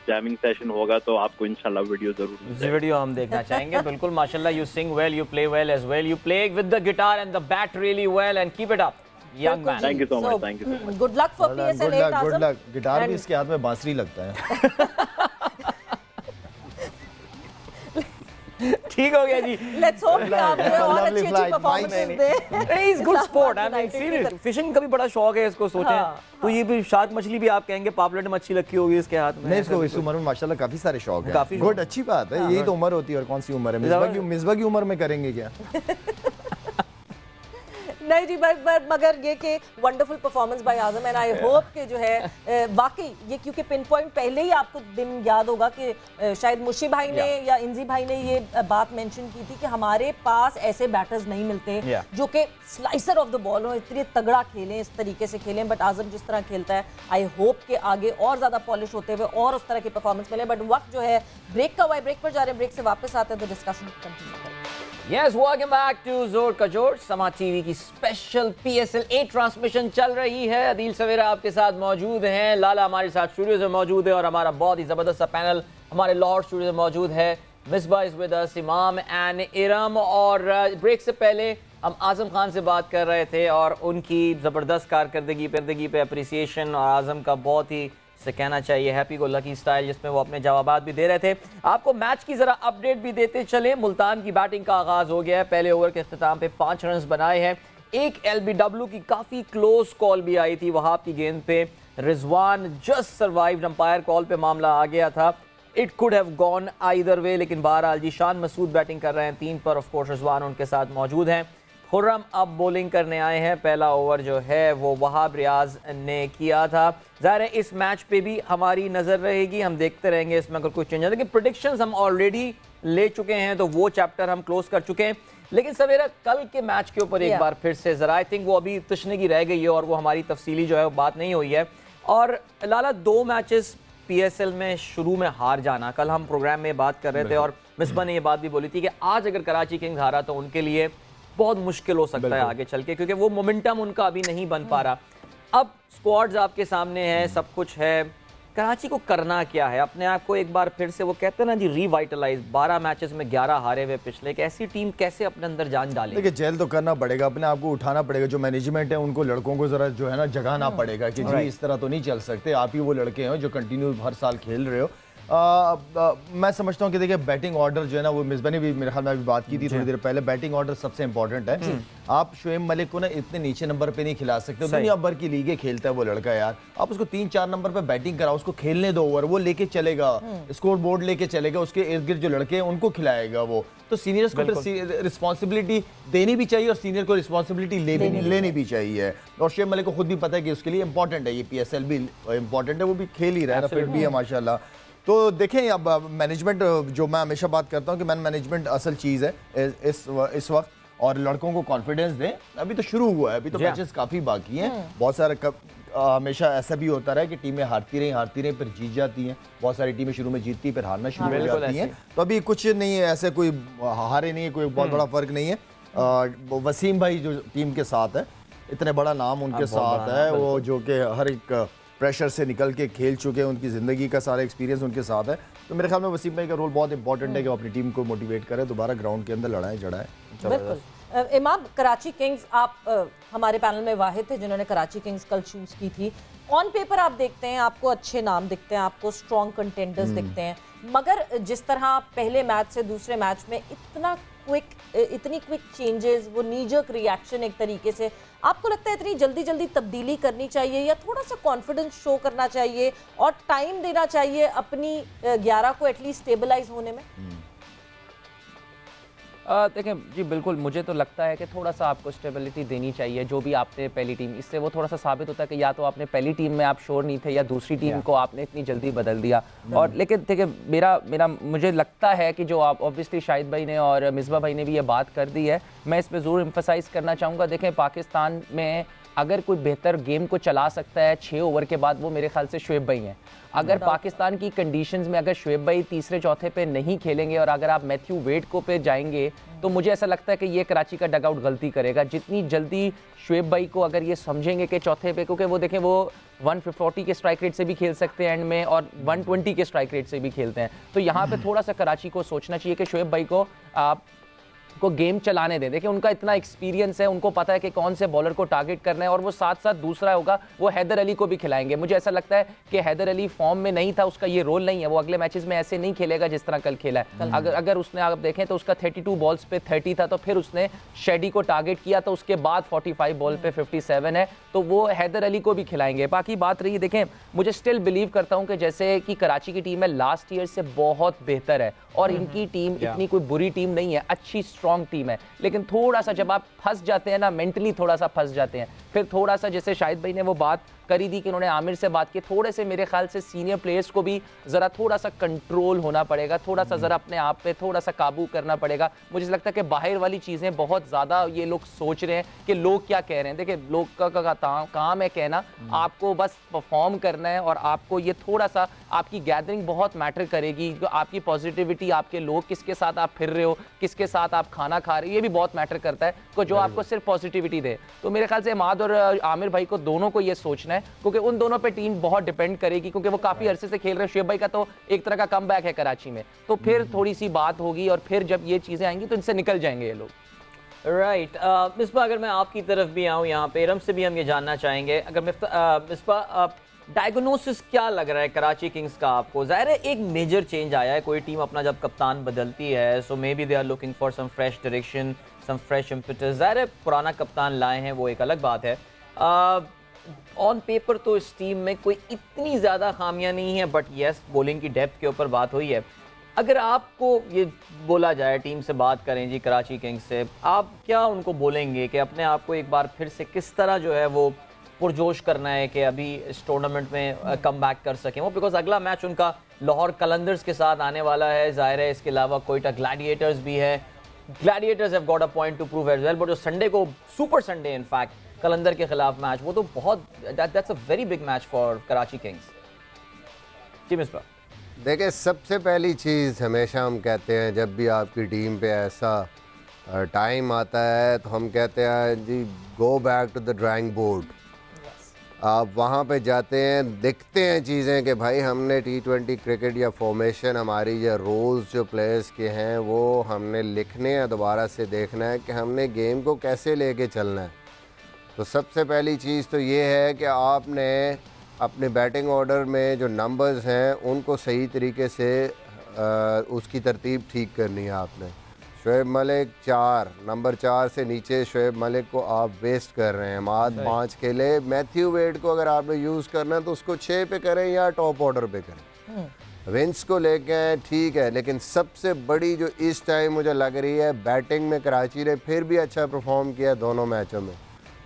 जैमिंग सेशन होगा तो आपको इंशाल्लाह वीडियो जरूर, वीडियो हम देखना चाहेंगे। बिल्कुल, माशाल्लाह, you sing well, you play well as well, you play with the guitar and the bat really well, and keep it up young man. Thank you so much. Thank you so much. Good luck for PSL 8 good luck. Guitar भी इसके हाथ में बांसुरी लगता है। ठीक हो गया जी। Let's hope कि आप ये और अच्छी परफॉर्मेंसेस दें। He is good sport. I mean, serious. Fishing का भी बड़ा शौक है इसको, सोचें तो ये भी शार्क मछली भी आप कहेंगे पापलेट मच्छी रखी होगी इसके हाथ में। नहीं, इसको इस उम्र में माशाल्लाह काफी सारे शौक है। काफी गुड, अच्छी बात है, यही तो उम्र होती है, और कौन सी उम्र है? मिसबा की उम्र में करेंगे क्या? नहीं जी, मगर ये कि wonderful performance by Azam, and I hope कि जो है वाकई ये, क्योंकि पिन पॉइंट पहले ही आपको दिन याद होगा कि शायद मुशी भाई ने या इंजी भाई ने ये बात मेंशन की थी कि हमारे पास ऐसे बैटर्स नहीं मिलते जो कि स्लाइसर ऑफ द बॉल हो, इतनी तगड़ा खेलें, इस तरीके से खेलें। बट आजम जिस तरह खेलता है, आई होप कि आगे और ज़्यादा पॉलिश होते हुए और उस तरह की परफॉर्मेंस मिले। बट वक्त जो है ब्रेक का हुआ है, ब्रेक पर जा रहे हैं, ब्रेक से वापस आते हैं तो डिस्कशन कंटिन्यू करें। Yes, welcome back to जोर का जोर। समा टीवी की स्पेशल PSL 8 ट्रांसमिशन चल रही है। अदील सवेरा आपके साथ मौजूद हैं, लाला हमारे साथ स्टूडियो में मौजूद है, और हमारा बहुत ही जबरदस्त सा पैनल हमारे लाहौर स्टूडियो में मौजूद है। मिसबा इज विद अस, इमाम एंड इरम। और ब्रेक से पहले हम आजम खान से बात कर रहे थे और उनकी जबरदस्त कारकर्दगी पे अप्रिसिएशन, और आजम का बहुत ही से कहना चाहिए हैप्पी गो लकी स्टाइल, जिसमें वो अपने जवाबात भी दे रहे थे। आपको मैच की जरा अपडेट भी देते चले। मुल्तान की बैटिंग का आगाज हो गया है, पहले ओवर के इख्तिताम पे 5 रन बनाए हैं। एक LBW की काफी क्लोज कॉल भी आई थी वहाब की गेंद पे, Rizwan just survived, umpire call पे मामला आ गया था। It could have gone either way, लेकिन बहरहाल जीशान मसूद बैटिंग कर रहे हैं 3 पर, ऑफ कोर्स रिजवान उनके साथ मौजूद हैं। खुर्रम अब बॉलिंग करने आए हैं, पहला ओवर जो है वो वहाब रियाज ने किया था। ज़ाहिर है इस मैच पे भी हमारी नज़र रहेगी, हम देखते रहेंगे इसमें अगर कुछ चेंज है, लेकिन प्रेडिक्शंस हम ऑलरेडी ले चुके हैं, तो वो चैप्टर हम क्लोज कर चुके हैं। लेकिन सवेरा कल के मैच के ऊपर एक बार फिर से ज़रा, आई थिंक वो अभी तशनगी रह गई है और वो हमारी तफसीली जो है वो बात नहीं हुई है। और लाला 2 मैचेस PSL में शुरू में हार जाना, कल हम प्रोग्राम में बात कर रहे थे और मिसबा ने ये बात भी बोली थी कि आज अगर कराची किंग्स हारा तो उनके लिए बहुत मुश्किल हो सकता है आगे चल के, क्योंकि वो मोमेंटम उनका अभी नहीं बन पा रहा। अब स्क्वाड्स आपके सामने है, सब कुछ है, कराची को करना क्या है? अपने आप को एक बार फिर से, वो कहते हैं ना जी, रिवाइटलाइज। 12 मैचेस में 11 हारे हुए पिछले, एक ऐसी टीम कैसे अपने अंदर जान डाले? देखिए जेल तो करना पड़ेगा, अपने आप को उठाना पड़ेगा। जो मैनेजमेंट है उनको, लड़कों को जरा जो है ना जगाना पड़ेगा कि जी इस तरह तो नहीं चल सकते। आप ही वो लड़के हैं जो कंटिन्यू हर साल खेल रहे हो। मैं समझता हूँ कि देखिए बैटिंग ऑर्डर जो है ना, वो मिसबा ने भी मेरे ख्याल में अभी बात की थी थोड़ी देर पहले, बैटिंग ऑर्डर सबसे इंपॉर्टेंट है। आप शोएब मलिक को ना इतने नीचे नंबर पे नहीं खिला सकते, दुनिया भर की लीगें खेलता है वो लड़का यार। आप उसको 3-4 नंबर पे बैटिंग कराओ, उसको खेलने दो ओवर, वो लेके चलेगा, स्कोर बोर्ड लेके चलेगा, उसके इर्द गिर्द जो लड़के हैं उनको खिलाएगा वो। तो सीनियर्स को रिस्पॉन्सिबिलिटी देनी भी चाहिए और सीनियर को रिस्पॉन्सिबिलिटी लेनी भी चाहिए। और शोएब मलिक को खुद भी पता है कि उसके लिए इंपॉर्टेंट है, ये PSL भी इंपॉर्टेंट है, वो भी खेल ही रहा है, फिट भी है माशाल्लाह। तो देखें अब मैनेजमेंट, जो मैं हमेशा बात करता हूँ कि मैनेजमेंट असल चीज़ है इस वक्त, और लड़कों को कॉन्फिडेंस दें। अभी तो शुरू हुआ है, अभी तो मैचेस काफ़ी बाकी हैं, बहुत सारे हमेशा ऐसा भी होता रहा है कि टीमें हारती रही फिर जीत जाती हैं। बहुत सारी टीमें शुरू में जीतती फिर हारना शुरू हो जाती हैं। तो अभी कुछ नहीं है, ऐसे कोई हारे नहीं है, कोई बहुत बड़ा फर्क नहीं है। वसीम भाई जो टीम के साथ है, इतने बड़ा नाम उनके साथ है, वो जो कि हर एक प्रेशर से निकल के खेल चुके हैं, उनकी ज़िंदगी का सारा एक्सपीरियंस उनके साथ है। तो मेरे ख्याल में वसीम भाई का रोल बहुत इंपॉर्टेंट है कि वो अपनी टीम को मोटिवेट करें, दोबारा ग्राउंड के अंदर लड़ाएं जड़ाएं। बिल्कुल। इमाम, कराची किंग्स, आप हमारे पैनल में वाहिद थे जिन्होंने कराची किंग्स कल चूज की थी। ऑन पेपर आप देखते हैं, आपको अच्छे नाम दिखते हैं, आपको स्ट्रॉन्ग कंटेंडर्स दिखते हैं, मगर जिस तरह पहले मैच से दूसरे मैच में इतनी क्विक चेंजेस, वो नीजर्क रिएक्शन, एक तरीके से आपको लगता है इतनी जल्दी जल्दी तब्दीली करनी चाहिए या थोड़ा सा कॉन्फिडेंस शो करना चाहिए और टाइम देना चाहिए अपनी 11 को एटलीस्ट स्टेबलाइज होने में? देखें जी, बिल्कुल मुझे तो लगता है कि थोड़ा सा आपको स्टेबिलिटी देनी चाहिए। जो भी आपने पहली टीम, इससे वो थोड़ा सा साबित होता है कि या तो आपने पहली टीम में आप श्योर नहीं थे या दूसरी टीम को आपने इतनी जल्दी बदल दिया। और लेकिन देखिए मेरा मुझे लगता है कि जो आप ऑब्वियसली शाहिद भाई ने और मिसबा भाई ने भी ये बात कर दी है, मैं इस पर ज़रूर एम्फसाइज करना चाहूँगा। देखें पाकिस्तान में अगर कोई बेहतर गेम को चला सकता है 6 ओवर के बाद, वो मेरे ख्याल से शोएब भाई हैं। अगर पाकिस्तान की कंडीशंस में अगर शोएब भाई तीसरे चौथे पे नहीं खेलेंगे और अगर आप मैथ्यू वेड को पे जाएंगे, तो मुझे ऐसा लगता है कि ये कराची का डगआउट गलती करेगा। जितनी जल्दी शोएब भाई को अगर ये समझेंगे कि चौथे पे, क्योंकि वो देखें वो 140 के स्ट्राइक रेट से भी खेल सकते हैं एंड में, और 120 के स्ट्राइक रेट से भी खेलते हैं, तो यहाँ पे थोड़ा सा कराची को सोचना चाहिए कि शोएब भाई को आप को गेम चलाने दें। देखिए उनका इतना एक्सपीरियंस है, उनको पता है कि कौन से बॉलर को टारगेट करना है, और वो साथ साथ दूसरा होगा वो हैदर अली को भी खिलाएंगे। मुझे ऐसा लगता है कि हैदर अली फॉर्म में नहीं था, उसका ये रोल नहीं है, वो अगले मैचेस में ऐसे नहीं खेलेगा जिस तरह कल खेला है। अगर उसने आप देखें तो उसका 32 बॉल्स पे 30 था, तो फिर उसने शेडी को टारगेट किया, तो उसके बाद 45 बॉल पे 57 है, तो वो हैदर अली को भी खिलाएंगे। बाकी बात रही, देखें मुझे स्टिल बिलीव करता हूं कि जैसे कि कराची की टीम है लास्ट ईयर से बहुत बेहतर है, और इनकी टीम इतनी कोई बुरी टीम नहीं है, अच्छी स्ट्रॉन्ग टीम है। लेकिन थोड़ा सा जब आप फंस जाते हैं ना, मेंटली थोड़ा सा फंस जाते हैं, फिर थोड़ा सा, जैसे शाहिद भाई ने वो बात करी थी कि उन्होंने आमिर से बात की, थोड़े से मेरे ख्याल से सीनियर प्लेयर्स को भी ज़रा थोड़ा सा कंट्रोल होना पड़ेगा, थोड़ा सा ज़रा अपने आप पे थोड़ा सा काबू करना पड़ेगा। मुझे लगता है कि बाहर वाली चीज़ें बहुत ज़्यादा ये लोग सोच रहे हैं कि लोग क्या कह रहे हैं। देखिए लोग का काम है कहना, आपको बस परफॉर्म करना है, और आपको ये थोड़ा सा आपकी गैदरिंग बहुत मैटर करेगी, आपकी पॉजिटिविटी, आपके लोग किसके साथ आप फिर रहे हो, किसके साथ आप खाना खा रहे हो, ये भी बहुत मैटर करता है। तो जो आपको सिर्फ पॉजिटिविटी दे, तो मेरे ख्याल से इमाद और आमिर भाई को दोनों को ये सोचना है, क्योंकि उन दोनों पे टीम बहुत डिपेंड करेगी, क्योंकि वो काफी अरसे से खेल रहे हैं। शोएब भाई का तो एक तरह का कमबैक है कराची में, तो फिर थोड़ी सी बात होगी, और फिर जब ये चीजें आएंगी तो इनसे निकल जाएंगे ये लोग। राइट मिसबा, अगर मैं आपकी तरफ भी आऊँ यहाँ पे, रम से भी हम ये जानना चाहेंगे, अगर मिसबा डायग्नोसिस क्या लग रहा है कराची किंग्स का आपको? जाहिर है एक मेजर चेंज आया है, कोई टीम अपना जब कप्तान बदलती है, so maybe they are looking for some fresh direction, some fresh impetus. जाहिर है पुराना कप्तान लाए हैं, वो एक अलग बात है। ऑन पेपर तो इस टीम में कोई इतनी ज़्यादा खामियां नहीं है, बट येस बॉलिंग की डेप्थ के ऊपर बात हुई है। अगर आपको ये बोला जाए, टीम से बात करें जी कराची किंग्स से, आप क्या उनको बोलेंगे कि अपने आप को एक बार फिर से किस तरह जो है वो पुरजोश करना है कि अभी इस टूर्नामेंट में कम बैक कर सकें वो? बिकॉज अगला मैच उनका लाहौर कलंदर्स के साथ आने वाला है, जाहिर है इसके अलावा कोयटा ग्लैडिएटर्स भी है। Gladiators have got a point to prove as well, but जो संडे को सुपर संडे इनफैक्ट कलंदर के खिलाफ मैच, वो तो बहुत that's a very big match for Karachi Kings. जी मिसबा, देखिए सबसे पहली चीज़ हमेशा हम कहते हैं जब भी आपकी टीम पे ऐसा टाइम आता है तो हम कहते हैं जी go back to the drawing board. आप वहाँ पे जाते हैं, देखते हैं चीज़ें कि भाई हमने T20 क्रिकेट या फॉर्मेशन हमारी या रोल्स जो प्लेयर्स के हैं वो हमने लिखने हैं, दोबारा से देखना है कि हमने गेम को कैसे लेके चलना है। तो सबसे पहली चीज़ तो ये है कि आपने अपने बैटिंग ऑर्डर में जो नंबर्स हैं उनको सही तरीके से उसकी तरतीब ठीक करनी है आपने। शोएब मलिक 4, नंबर 4 से नीचे शोएब मलिक को आप वेस्ट कर रहे हैं। माद 5 खेले। मैथ्यू वेड को अगर आपने यूज़ करना है तो उसको 6 पे करें या टॉप ऑर्डर पे करें। विंस को लेके आए ठीक है, लेकिन सबसे बड़ी जो इस टाइम मुझे लग रही है, बैटिंग में कराची ने फिर भी अच्छा परफॉर्म किया दोनों मैचों में।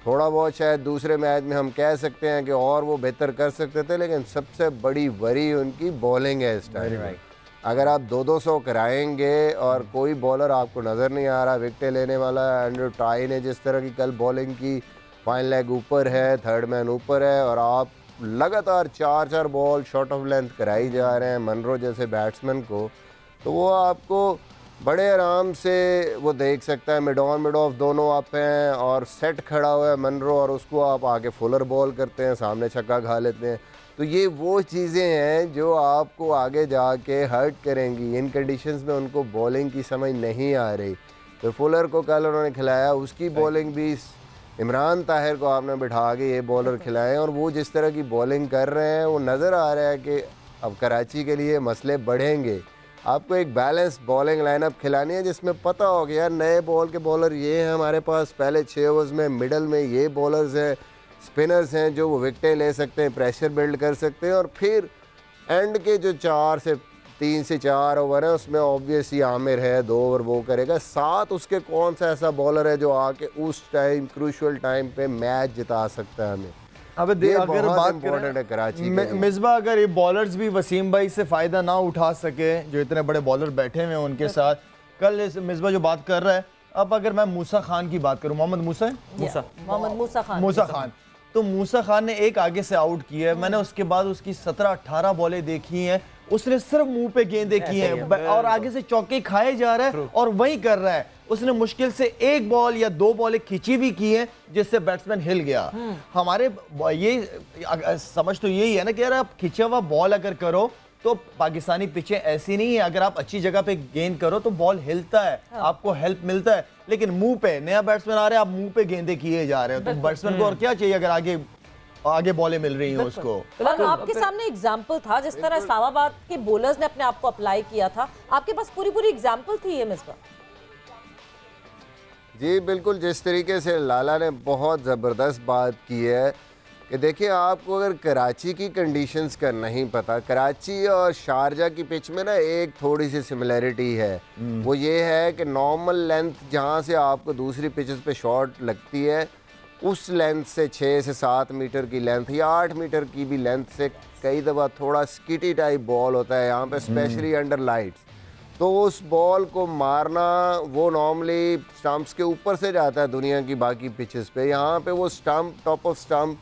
थोड़ा बहुत शायद दूसरे मैच में हम कह सकते हैं कि और वो बेहतर कर सकते थे, लेकिन सबसे बड़ी वरी उनकी बॉलिंग है इस टाइम। अगर आप 200 कराएंगे और कोई बॉलर आपको नज़र नहीं आ रहा विकेट लेने वाला, एंड्रू टाई ने जिस तरह की कल बॉलिंग की, फाइन लेग ऊपर है, थर्ड मैन ऊपर है, और आप लगातार 4 बॉल शॉर्ट ऑफ लेंथ कराई जा रहे हैं मनरो जैसे बैट्समैन को, तो वो आपको बड़े आराम से वो देख सकता है। मिड ऑन मिड ऑफ दोनों आप हैं और सेट खड़ा हुआ है मनरो, और उसको आप आके फुलर बॉल करते हैं, सामने छक्का खा लेते हैं। तो ये वो चीज़ें हैं जो आपको आगे जाके हर्ट करेंगी। इन कंडीशंस में उनको बॉलिंग की समझ नहीं आ रही। तो फुलर को कल उन्होंने खिलाया, उसकी बॉलिंग भी इमरान ताहिर को आपने बिठा के ये बॉलर खिलाए, और वो जिस तरह की बॉलिंग कर रहे हैं वो नज़र आ रहा है कि अब कराची के लिए मसले बढ़ेंगे। आपको एक बैलेंस बॉलिंग लाइनअप खिलानी है जिसमें पता हो गया नए बॉल के बॉलर ये हैं हमारे पास, पहले 6 ओवर्स में मिडल में ये बॉलर्स हैं, स्पिनर्स हैं जो वो विकेटें ले सकते हैं, प्रेशर बिल्ड कर सकते हैं, और फिर एंड के जो 3 से 4 ओवर हैं उसमें ऑब्वियसली आमिर है 2 ओवर वो करेगा, साथ उसके कौन सा ऐसा बॉलर है जो आके उस टाइम क्रूशियल टाइम पे मैच जिता सकता है हमें। अब अगर बात करें कराची मिसबा, अगर ये बॉलर्स भी वसीम भाई से फ़ायदा ना उठा सके, जो इतने बड़े बॉलर बैठे हुए हैं उनके साथ, कल मिसबा जो बात कर रहा है, अब अगर मैं मूसा खान की बात करूं, मोहम्मद मूसा खान, तो मूसा खान ने एक आगे से आउट किया है। मैंने उसके बाद उसकी 17-18 बॉलें देखी हैं, उसने सिर्फ मुंह पे गेंदें की हैं और आगे से चौके खाए जा रहा है और वही कर रहा है। उसने मुश्किल से 1 बॉल या 2 बॉलें खींची भी की हैं जिससे बैट्समैन हिल गया। हमारे ये समझ तो यही है ना कि यार आप खिंचा हुआ बॉल अगर करो तो पाकिस्तानी पिचें ऐसी नहीं है, अगर आप अच्छी जगह पे गेंद करो तो बॉल हिलता है, आपको हेल्प मिलता है, लेकिन मुंह पे नया बैट्समैन आ रहा है, आप मुंह पे गेंदें किए जा रहे हो, तो बैट्समैन को और क्या चाहिए अगर आगे बॉलें मिल रही हैं उसको। आपके सामने एग्जाम्पल था जिस तरह इस्लामाबाद के बॉलर्स ने अपने आप को अप्लाई किया था, आपके पास पूरी एग्जाम्पल थी ये मिसबा? जी बिल्कुल, जिस तरीके से लाला ने बहुत ज़बरदस्त बात की है कि देखिए आपको अगर कराची की कंडीशंस का नहीं पता, कराची और शारजा की पिच में ना एक थोड़ी सी सिमिलैरिटी है, वो ये है कि नॉर्मल लेंथ जहाँ से आपको दूसरी पिचेस पे शॉट लगती है उस लेंथ से 6 से 7 मीटर की लेंथ या 8 मीटर की भी लेंथ से कई दफ़ा थोड़ा स्किटी टाइप बॉल होता है यहाँ पे, स्पेशली अंडर लाइट्स, तो उस बॉल को मारना वो नॉर्मली स्टंप्स के ऊपर से जाता है दुनिया की बाकी पिचेस पे, यहाँ पे वो stump top off stump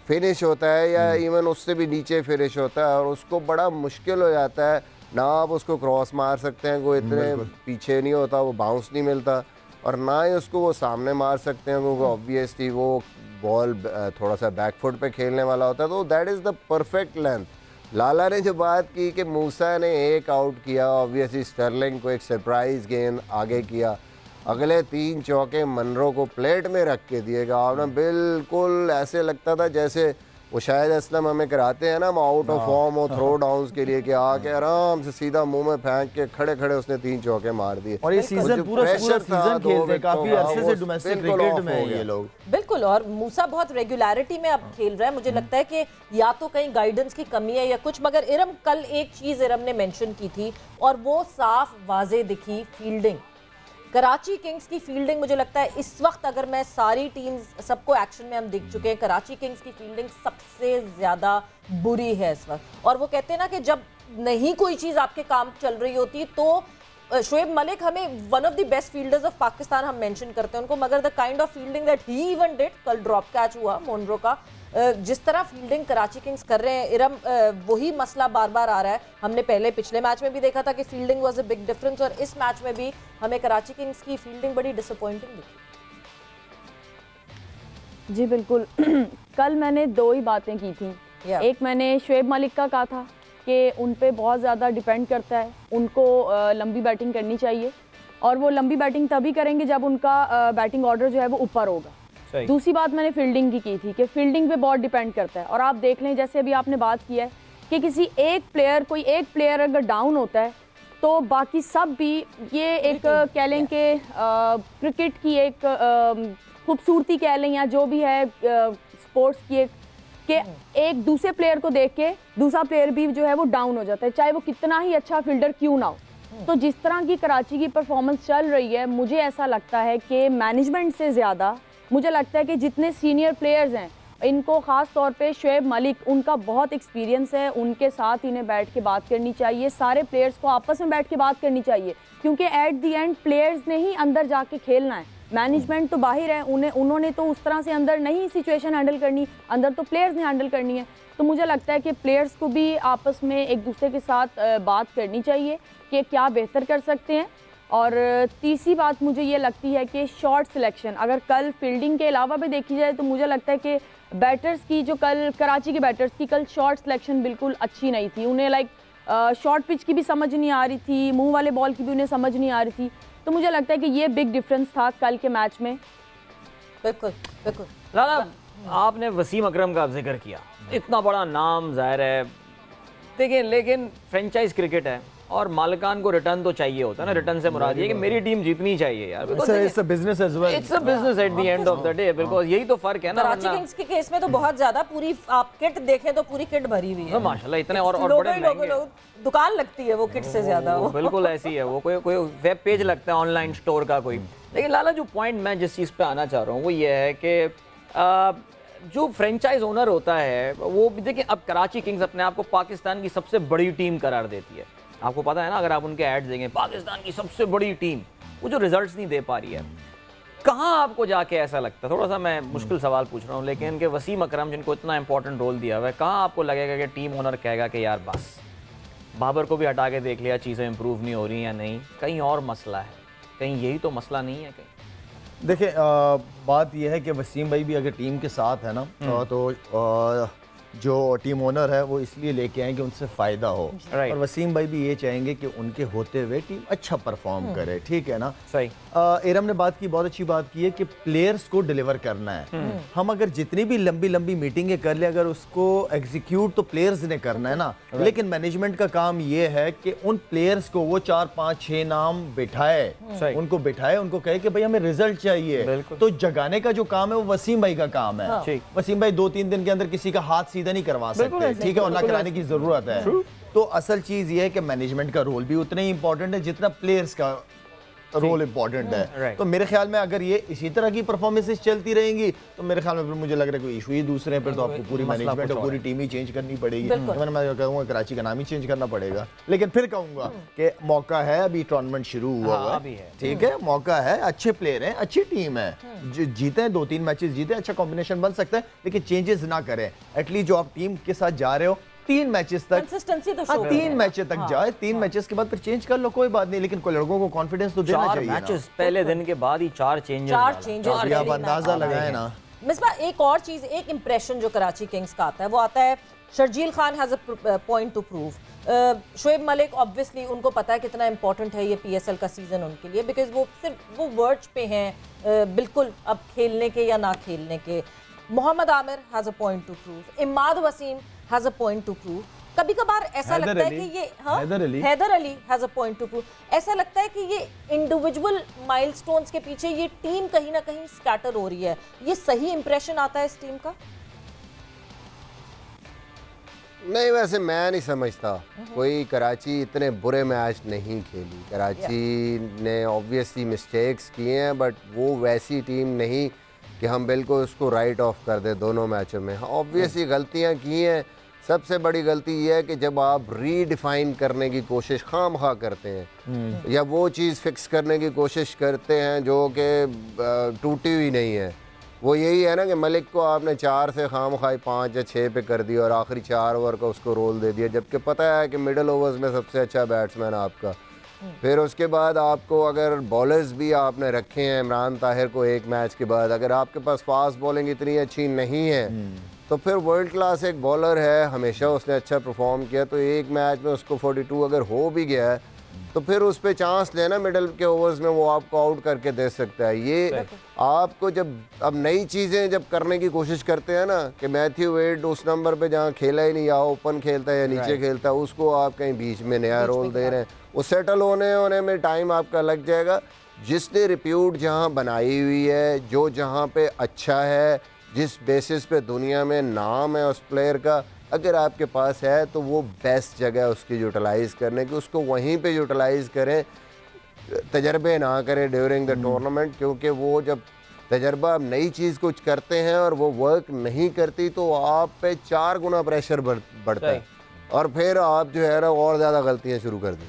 finish होता है या इवन उससे भी नीचे फिनिश होता है, और उसको बड़ा मुश्किल हो जाता है ना आप उसको क्रॉस मार सकते हैं, कोई इतने पीछे नहीं होता, वो बाउंस नहीं मिलता, और ना ही उसको वो सामने मार सकते हैं क्योंकि ऑब्वियसली वो बॉल थोड़ा सा बैकफुट पे खेलने वाला होता है, तो that is the perfect length. Lala ने जो बात की कि मूसा ने एक आउट किया, ऑब्वियसली स्टर्लिंग को एक सरप्राइज गेंद आगे किया, अगले 3 चौके मनरो को प्लेट में रख के दिएगा आपने, बिल्कुल ऐसे लगता था जैसे वो शायद असलम हमें कराते हैं ना हम आउट ऑफ फॉर्म हो थ्रो डाउन्स के लिए, कि आके आराम से सीधा मुंह में फेंक के खड़े खड़े उसने 3 चौके मार दिए। और ये सीजन पूरा सीजन खेलते हैं, काफी अरसे से डोमेस्टिक क्रिकेट में ये लोग। बिल्कुल, और मूसा बहुत रेगुलरिटी में अब खेल रहा है, मुझे लगता है कि या तो कहीं गाइडेंस की कमी है या कुछ, मगर इरम कल एक चीज इरम ने मेंशन की थी और वो साफ वाजे दिखी, फील्डिंग। कराची किंग्स की फील्डिंग मुझे लगता है इस वक्त अगर मैं सारी टीम्स सबको एक्शन में हम दिख चुके हैं, कराची किंग्स की फील्डिंग सबसे ज़्यादा बुरी है इस वक्त, और वो कहते हैं ना कि जब नहीं कोई चीज़ आपके काम चल रही होती तो शोएब मलिक हमें one of the best fielders of Pakistan हम मेंशन करते हैं उनको, मगर the kind of fielding that he even did, कल ड्रॉप कैच हुआ मोनरो का, जिस तरह फील्डिंग कराची किंग्स कर रहे हैं इरम, वही मसला बार बार आ रहा है। हमने पहले पिछले मैच में भी देखा था कि fielding was a big difference, और इस मैच में भी हमें कराची किंग्स की फील्डिंग बड़ी डिसअपॉइंटिंग दिखी। जी बिल्कुल। कल मैंने 2 ही बातें की थी। एक मैंने शुएब मलिक का कहा था कि उन पे बहुत ज़्यादा डिपेंड करता है, उनको लंबी बैटिंग करनी चाहिए, और वो लंबी बैटिंग तभी करेंगे जब उनका बैटिंग ऑर्डर जो है वो ऊपर होगा। दूसरी बात मैंने फील्डिंग की थी कि फील्डिंग पे बहुत डिपेंड करता है, और आप देख लें जैसे अभी आपने बात की है कि किसी एक प्लेयर, कोई एक प्लेयर अगर डाउन होता है तो बाकी सब भी, ये एक कह लें कि क्रिकेट की एक खूबसूरती कह लें या जो भी है स्पोर्ट्स की, एक दूसरे प्लेयर को देख के दूसरा प्लेयर भी जो है वो डाउन हो जाता है, चाहे वो कितना ही अच्छा फील्डर क्यों ना हो। तो जिस तरह की कराची की परफॉर्मेंस चल रही है, मुझे ऐसा लगता है कि मैनेजमेंट से ज़्यादा मुझे लगता है कि जितने सीनियर प्लेयर्स हैं इनको, ख़ास तौर पे शुएब मलिक, उनका बहुत एक्सपीरियंस है, उनके साथ इन्हें बैठ के बात करनी चाहिए, सारे प्लेयर्स को आपस में बैठ के बात करनी चाहिए, क्योंकि एट दी एंड प्लेयर्स ने ही अंदर जाके खेलना है, मैनेजमेंट तो बाहर है, उन्होंने तो उस तरह से अंदर नहीं सिचुएशन हैंडल करनी, अंदर तो प्लेयर्स ने हैंडल करनी है। तो मुझे लगता है कि प्लेयर्स को भी आपस में एक दूसरे के साथ बात करनी चाहिए कि क्या बेहतर कर सकते हैं। और तीसरी बात मुझे ये लगती है कि शॉट सिलेक्शन, अगर कल फील्डिंग के अलावा भी देखी जाए तो मुझे लगता है कि बैटर्स की, जो कल कराची के बैटर्स की कल शॉट सिलेक्शन बिल्कुल अच्छी नहीं थी। उन्हें शॉर्ट पिच की भी समझ नहीं आ रही थी, मुंह वाले बॉल की भी उन्हें समझ नहीं आ रही थी। तो मुझे लगता है कि ये बिग डिफरेंस था कल के मैच में। बिल्कुल बिल्कुल। लाला, आपने वसीम अकरम का जिक्र किया, इतना बड़ा नाम जाहिर है, देखिए लेकिन फ्रेंचाइज क्रिकेट है और मालिकान को रिटर्न तो चाहिए होता है ना। रिटर्न से मुराद ये कि मेरी टीम जीतनी चाहिए यार। It's a business as well, it's a business at the end of the day, because यही तो फर्क है ना। कराची किंग्स के केस में तो बहुत ज्यादा, पूरी आप किट देखें तो पूरी किट भरी हुई है माशाल्लाह, इतने और बड़े महंगे दुकान लगती है वो किट से ज्यादा। वो बिल्कुल ऐसी है, वो कोई वेब पेज लगता है ऑनलाइन स्टोर का कोई। लेकिन लाला, जो पॉइंट मैं जिस चीज़ पे आना चाह रहा हूँ वो ये है कि जो फ्रेंचाइज ओनर होता है वो देखिए, अब कराची किंग्स अपने आप को पाकिस्तान की सबसे बड़ी टीम करार देती है। आपको पता है ना, अगर आप उनके एड्स देंगे, पाकिस्तान की सबसे बड़ी टीम, वो जो रिजल्ट्स नहीं दे पा रही है, कहाँ आपको जाके ऐसा लगता है, थोड़ा सा मैं मुश्किल सवाल पूछ रहा हूँ, लेकिन कि वसीम अकरम जिनको इतना इंपॉर्टेंट रोल दिया हुआ है, कहाँ आपको लगेगा कि टीम ओनर कहेगा कि यार बस, बाबर को भी हटा के देख लिया, चीज़ें इंप्रूव नहीं हो रही या नहीं, कहीं और मसला है, कहीं यही तो मसला नहीं है कहीं? देखिए, बात यह है कि वसीम भाई भी अगर टीम के साथ है ना, तो जो टीम ओनर है वो इसलिए लेके आए कि उनसे फ़ायदा हो, और वसीम भाई भी ये चाहेंगे कि उनके होते हुए टीम अच्छा परफॉर्म करे, ठीक है ना। सही। एरम ने बात की, बहुत अच्छी बात की है कि प्लेयर्स को डिलीवर करना है। हम अगर जितनी भी लंबी लंबी मीटिंगें कर ले, अगर उसको एग्जीक्यूट तो प्लेयर्स ने करना है ना। लेकिन मैनेजमेंट का काम ये है कि उन प्लेयर्स को वो 4 5 6 नाम बिठाए, उनको बिठाए, उनको कहे कि भाई हमें रिजल्ट चाहिए, तो जगाने का जो काम है वो वसीम भाई का काम है। वसीम भाई 2-3 दिन के अंदर किसी का हाथ सीधा नहीं करवा सकते, ठीक है, और ना कराने की जरूरत है। तो असल चीज ये है कि मैनेजमेंट का रोल भी उतना ही इंपॉर्टेंट है जितना प्लेयर्स का रोल इंपॉर्टेंट है। तो मेरे ख्याल में अगर ये इसी तरह की परफॉर्मेंसेस चलती रहेंगी तो मेरे ख्याल में फिर मुझे लग रहा है कोई इशू ही दूसरे पर, तो आपको पूरी मैनेजमेंट और पूरी टीम ही चेंज करनी पड़ेगी। मैं कहूँगा कराची का नाम ही चेंज करना पड़ेगा। लेकिन फिर कहूँगा कि मौका है, अभी टूर्नामेंट शुरू हुआ है, ठीक है, मौका है, अच्छे प्लेयर हैं, अच्छी टीम है, जीते 2-3 मैचेस जीते, अच्छा कॉम्बिनेशन बन सकता है, लेकिन चेंजेस ना करें। एटलीस्ट जो आप टीम के साथ जा रहे हो 3 मैचेस तक, कंसिस्टेंसी तो 3 मैचेस तक जाए, 3 मैचेस के बाद फिर चेंज कर लो, कोई बात नहीं, लेकिन कोई लड़कों को कॉन्फिडेंस तो देना चाहिए। 4 मैचेस पहले दिन के बाद ही 4 चेंजेस, आप अंदाजा लगाए ना। मिसबा, एक और चीज, एक इंप्रेशन जो कराची किंग्स का आता है वो आता है, Sharjeel Khan has a point to prove. Shoaib Malik obviously उनको पता है कितना इंपॉर्टेंट है ये PSL का सीजन उनके लिए, बिकॉज वो सिर्फ वो वर्ड्स पे हैं बिल्कुल अब खेलने के या ना खेलने के। Mohammad Amir has a point to prove, Imad Wasim has a point to prove. कभी कभार ऐसा लगता है कि ये Haider Ali has a point to prove, ऐसा लगता है कि ये इंडिविजुअल माइलस्टोन्स के पीछे ये टीम कहीं ना कहीं स्कैटर हो रही है। ये सही इंप्रेशन आता है इस टीम का? नहीं, वैसे मैं नहीं समझता कोई कराची इतने बुरे मैच नहीं खेली। कराची ने ऑब्वियसली मिस्टेक्स किए हैं, बट वो वैसी टीम नहीं कि हम बिल्कुल उसको राइट ऑफ कर दें दोनों मैचों में। ऑब्वियसली गलतियां की हैं। सबसे बड़ी गलती ये है कि जब आप रीडिफाइन करने की कोशिश खामखा करते हैं या वो चीज़ फिक्स करने की कोशिश करते हैं जो कि टूटी हुई नहीं है, वो यही है ना कि मलिक को आपने 4 से खामखाई 5 या 6 पे कर दिया और आखिरी 4 ओवर का उसको रोल दे दिया, जबकि पता है कि मिडल ओवर्स में सबसे अच्छा बैट्समैन आपका। फिर उसके बाद आपको अगर बॉलर्स भी आपने रखे हैं, इमरान ताहिर को एक मैच के बाद, अगर आपके पास फास्ट बॉलिंग इतनी अच्छी नहीं है तो फिर वर्ल्ड क्लास एक बॉलर है, हमेशा उसने अच्छा परफॉर्म किया, तो एक मैच में उसको 42 अगर हो भी गया है तो फिर उस पर चांस लेना मिडल के ओवर्स में, वो आपको आउट करके दे सकता है। ये आपको जब अब नई चीज़ें जब करने की कोशिश करते हैं ना कि मैथ्यू वेड उस नंबर पे जहाँ खेला ही नहीं, या ओपन खेलता है या नीचे खेलता है, उसको आप कहीं बीच में नया रोल दे रहे हैं, वो सेटल होने में टाइम आपका लग जाएगा। जिसने रिप्यूट जहाँ बनाई हुई है, जो जहाँ पे अच्छा है, जिस बेसिस पे दुनिया में नाम है उस प्लेयर का, अगर आपके पास है तो वो बेस्ट जगह है उसकी यूटिलाइज़ करने की, उसको वहीं पे यूटिलाइज़ करें, तजर्बे ना करें ड्यूरिंग द टूर्नामेंट, क्योंकि वो जब तजर्बा आप नई चीज़ कुछ करते हैं और वो वर्क नहीं करती तो आप पे 4 गुना प्रेशर बढ़ता है और फिर आप जो है ना और ज़्यादा गलतियाँ शुरू कर दें।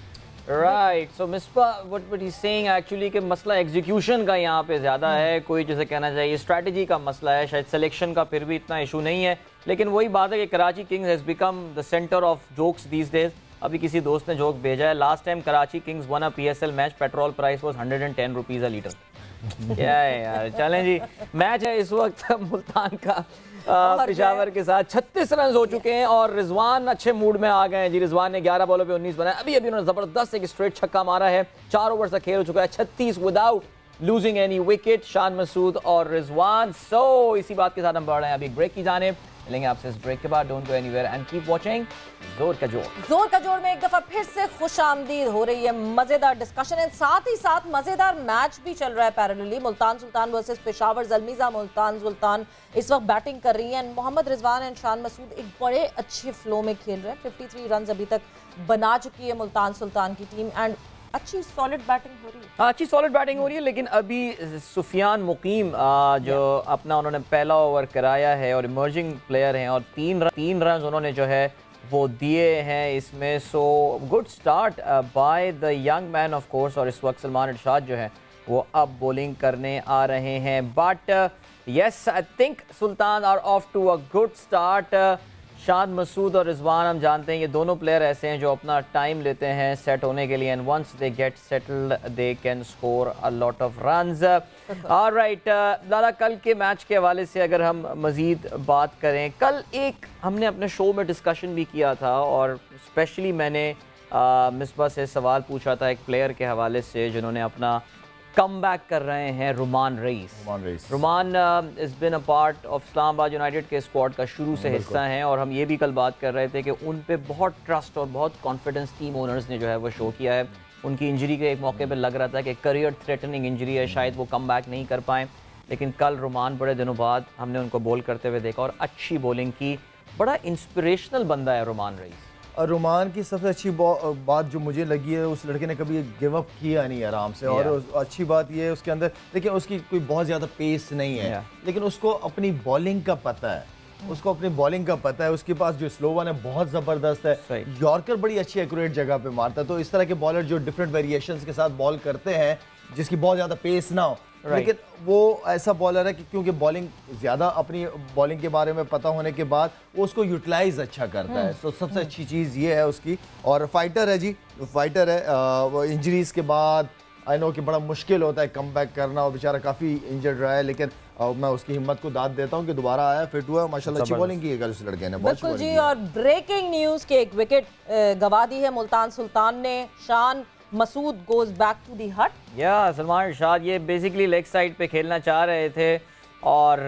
Right, so Misbah what he saying actually कि मसला एग्जीक्यूशन का यहाँ पे ज़्यादा है, कोई जैसे कहना चाहिए स्ट्रैटेजी का मसला है, शायद सिलेक्शन का फिर भी इतना इशू नहीं है, लेकिन वही बात है कि Karachi Kings has become the centre of jokes these days. अभी किसी दोस्त ने जोक भेजा है, last time Karachi Kings one a PSL match, petrol price was 110 rupees a litre. क्या है यार, चलें जी, मैच है इस वक्त मुल्तान का पेशावर के साथ। 36 रन हो चुके हैं और रिजवान अच्छे मूड में आ गए हैं जी। रिजवान ने 11 बॉलों पे 19 बनाए, अभी उन्होंने जबरदस्त एक स्ट्रेट छक्का मारा है, 4 ओवर से खेल हो चुका है 36 विदाउट लूजिंग एनी विकेट, शान मसूद और रिजवान। सो इसी बात के साथ हम बढ़ रहे हैं अभी ब्रेक की जानिब, मिलेंगे आपसे इस ब्रेक के बाद। Don't go anywhere and keep watching जोर का जोर। जोर का जोर में एक दफा फिर से खुशामदीद हो रही है, मजेदार डिस्कशन है, साथ ही साथ मजेदार मैच भी चल रहा है पैरेलली। मुल्तान सुल्तान वर्सेस पेशावर जलमीजा मुल्तान सुल्तान इस वक्त बैटिंग कर रही है एंड मोहम्मद रिजवान एंड शान मसूद एक बड़े अच्छे फ्लो में खेल रहे हैं। 53 रन अभी तक बना चुकी है मुल्तान सुल्तान की टीम एंड अच्छी सॉलिड बैटिंग हो रही है। हाँ, अच्छी सॉलिड बैटिंग हो रही है, लेकिन अभी सुफियान मुकीम जो अपना उन्होंने पहला ओवर कराया है और इमर्जिंग प्लेयर हैं और 3 रन उन्होंने जो है वो दिए हैं इसमें। So good start by the young man of course. और इस वक्त सलमान इरशाद जो है वो अब बॉलिंग करने आ रहे हैं, but yes I think Sultans are off to a good start. Shan Masood और रिजवान हम जानते हैं ये दोनों प्लेयर ऐसे हैं जो अपना टाइम लेते हैं सेट होने के लिए, and once they get settled they can score a lot of runs. Alright Lala, कल के मैच के हवाले से अगर हम मज़ीद बात करें, कल एक हमने अपने शो में डिस्कशन भी किया था और स्पेशली मैंने मिसबा से सवाल पूछा था एक प्लेयर के हवाले से जिन्होंने अपना कम बैक कर रहे हैं, Rumman Raees. Rumman is been a part of Islamabad United के स्क्वाड का शुरू से हिस्सा हैं और हम ये भी कल बात कर रहे थे कि उन पे बहुत ट्रस्ट और बहुत कॉन्फिडेंस टीम ओनर्स ने जो है वो शो किया है। उनकी इंजरी के एक मौके पे लग रहा था कि करियर थ्रेटनिंग इंजरी है, शायद वो कम बैक नहीं कर पाएँ, लेकिन कल रुमान बड़े दिनों बाद हमने उनको बॉल करते हुए देखा और अच्छी बॉलिंग की। बड़ा इंस्पिरेशनल बंदा है रुमान रईस। और रुमान की सबसे अच्छी बात जो मुझे लगी है, उस लड़के ने कभी गिव अप किया नहीं आराम से। और अच्छी बात ये है उसके अंदर, देखिए उसकी कोई बहुत ज़्यादा पेस नहीं है, लेकिन उसको अपनी बॉलिंग का पता है, उसको अपनी बॉलिंग का पता है। उसके पास जो स्लो वन है बहुत ज़बरदस्त है, यॉर्कर बड़ी अच्छी एक्यूरेट जगह पे मारता है। तो इस तरह के बॉलर जो डिफरेंट वेरिएशंस के साथ बॉल करते हैं, जिसकी बहुत ज़्यादा पेस ना हो, लेकिन वो ऐसा बॉलर है कि क्योंकि बॉलिंग ज़्यादा अपनी बॉलिंग के बारे में पता होने के बाद वो उसको यूटिलाइज अच्छा करता है। तो सबसे अच्छी चीज़ ये है उसकी। और फाइटर है जी, फाइटर है। वो इंजरीज के बाद आई नो कि बड़ा मुश्किल होता है कम बैक करना, और बेचारा काफ़ी इंजर्ड रहा है, लेकिन मैं उसकी हिम्मत को दाद देता हूँ कि दोबारा आया, फिट हुआ, माशाल्लाह अच्छी बॉलिंग की है कल उस लड़के ने। बिल्कुल जी। और ब्रेकिंग न्यूज़ के एक विकेट गवा दी है मुल्तान सुल्तान ने। Shan Masood goes back to the hut. या सलमान इरशाद ये बेसिकली लेग साइड पे खेलना चाह रहे थे और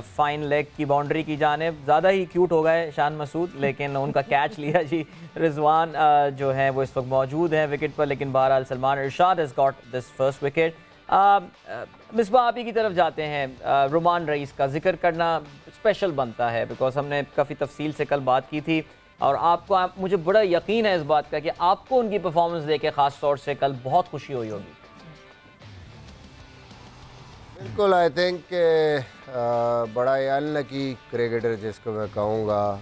फाइन लेग की बाउंड्री की जानिब ज़्यादा ही क्यूट हो गए शान मसूद, लेकिन उनका कैच लिया जी। रिजवान जो है वो इस वक्त मौजूद हैं विकेट पर, लेकिन बहरहाल Salman Irshad has got this first wicket. Misbah आप ही की तरफ जाते हैं। रुमान रईस का जिक्र करना स्पेशल बनता है बिकॉज हमने काफ़ी तफसील से कल बात की थी और मुझे बड़ा यकीन है इस बात का कि आपको उनकी परफॉर्मेंस देके ख़ास तौर से कल बहुत खुशी हुई होगी। बिल्कुल, आई थिंक बड़ा अनलकी क्रिकेटर जिसको मैं कहूँगा।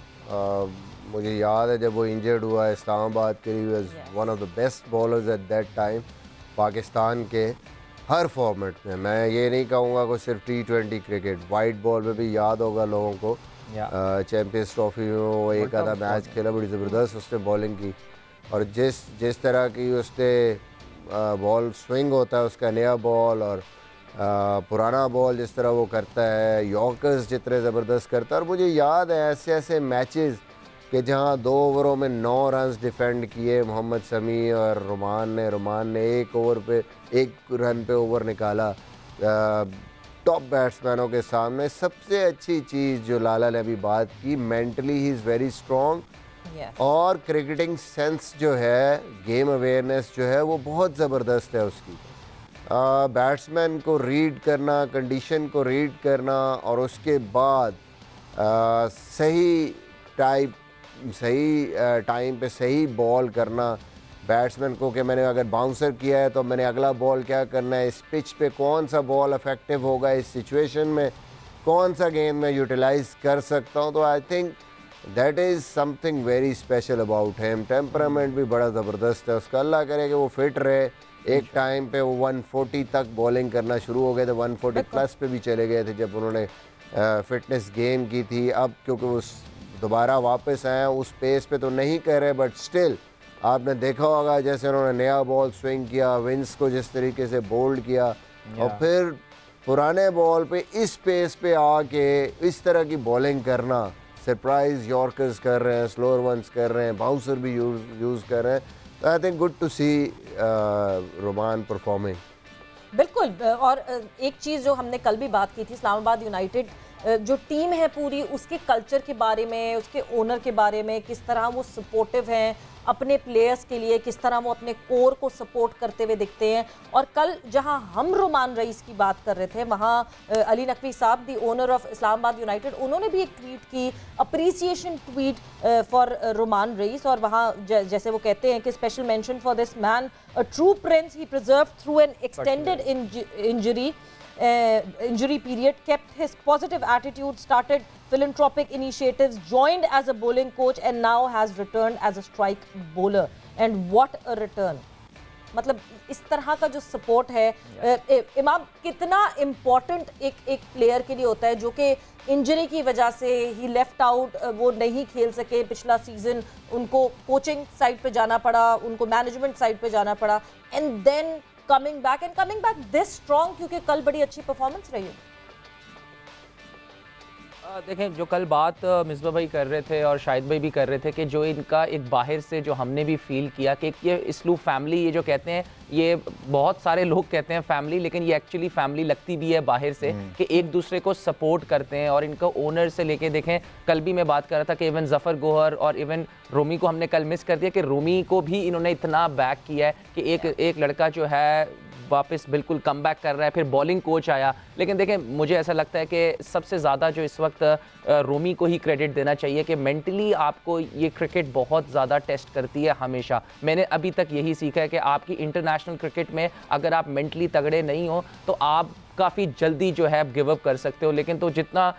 मुझे याद है जब वो इंजर्ड हुआ इस्लामाबाद के लिए, one of the best bowlers at that time Pakistan के। हर फॉर्मेट में। मैं ये नहीं कहूँगा कि सिर्फ T20 क्रिकेट, वाइट बॉल में भी याद होगा लोगों को, चैंपियंस ट्रॉफी में वो एक आधा मैच खेला, बड़ी ज़बरदस्त उसने बॉलिंग की, और जिस तरह की उसने बॉल स्विंग होता है उसका, नया बॉल और पुराना बॉल जिस तरह वो करता है, यॉर्कर्स जितने ज़बरदस्त करता है। और मुझे याद है ऐसे ऐसे मैचेस कि जहाँ 2 ओवरों में 9 रन डिफेंड किए मोहम्मद शमी और रुमान ने 1 रन पे ओवर निकाला टॉप बैट्समैनों के सामने। सबसे अच्छी चीज़ जो लाला ने अभी बात की, mentally he is very strong, और क्रिकेटिंग सेंस जो है, गेम अवेयरनेस जो है वो बहुत ज़बरदस्त है उसकी। बैट्समैन को रीड करना, कंडीशन को रीड करना, और उसके बाद सही टाइम पे सही बॉल करना बैट्समैन को, कि मैंने अगर बाउंसर किया है तो मैंने अगला बॉल क्या करना है, इस पिच पे कौन सा बॉल इफेक्टिव होगा, इस सिचुएशन में कौन सा गेंद में यूटिलाइज कर सकता हूँ। तो I think that is something very special about him. Temperament भी बड़ा ज़बरदस्त है उसका। अल्लाह करे कि वो फिट रहे। एक टाइम पे वो 140 तक बॉलिंग करना शुरू हो गए थे, 140 प्लस पे भी चले गए थे जब उन्होंने फिटनेस गेन की थी। अब क्योंकि वो दोबारा वापस आए उस पेस पे तो नहीं कर रहे, बट स्टिल आपने देखा होगा जैसे उन्होंने नया बॉल स्विंग किया, विंस को जिस तरीके से बोल्ड किया, और फिर पुराने बॉल पे इस पेस पे आके इस तरह की बॉलिंग करना, सरप्राइज यॉर्कर्स कर रहे हैं, स्लोअर वंस कर रहे हैं, बाउंसर भी यूज़ कर रहे हैं। तो I think good to see Rumman performing. बिल्कुल। और एक चीज़ जो हमने कल भी बात की थी, इस्लामाबाद यूनाइटेड जो टीम है पूरी, उसके कल्चर के बारे में, उसके ओनर के बारे में, किस तरह वो सपोर्टिव हैं अपने प्लेयर्स के लिए, किस तरह वो अपने कोर को सपोर्ट करते हुए दिखते हैं। और कल जहां हम रोमान रईस की बात कर रहे थे, वहां अली नकवी साहब, the owner of Islamabad United, उन्होंने भी एक ट्वीट की, appreciation tweet for Roman rice. और वहां जैसे वो कहते हैं कि special mention for this man, a true Prince, he preserved through an extended injury period, kept his positive attitude, started philanthropic initiatives, joined as a bowling coach, and now has returned as a strike bowler. And what a return! मतलब इस तरह का जो सपोर्ट है इमाम, कितना इम्पोर्टेंट एक प्लेयर के लिए होता है जो कि इंजरी की वजह से ही लेफ्ट आउट, वो नहीं खेल सके पिछला सीजन, उनको कोचिंग साइड पे जाना पड़ा, उनको मैनेजमेंट साइड पे जाना पड़ा, and then coming back this strong, क्योंकि कल बड़ी अच्छी परफॉर्मेंस रही है। देखें, जो कल बात मिसबा भाई कर रहे थे और शाहिद भाई भी कर रहे थे कि जो इनका एक बाहर से जो हमने भी फील किया कि ये इस्लू फैमिली, ये जो कहते हैं, ये बहुत सारे लोग कहते हैं फैमिली, लेकिन ये एक्चुअली फैमिली लगती भी है बाहर से, कि एक दूसरे को सपोर्ट करते हैं। और इनका ओनर से लेके देखें, कल भी मैं बात कर रहा था कि इवन जफ़र गोहर और इवन रोमी को हमने कल मिस कर दिया, कि रोमी को भी इन्होंने इतना बैक किया है कि एक लड़का जो है वापस बिल्कुल कम बैक कर रहा है। फिर बॉलिंग कोच आया, लेकिन देखें मुझे ऐसा लगता है कि सबसे ज़्यादा जो इस वक्त रोमी को ही क्रेडिट देना चाहिए कि मेंटली आपको ये क्रिकेट बहुत ज़्यादा टेस्ट करती है हमेशा। मैंने अभी तक यही सीखा है कि आपकी इंटरनेशनल क्रिकेट में अगर आप मेंटली तगड़े नहीं हो तो आप काफ़ी जल्दी जो है गिव अप कर सकते हो। लेकिन तो जितना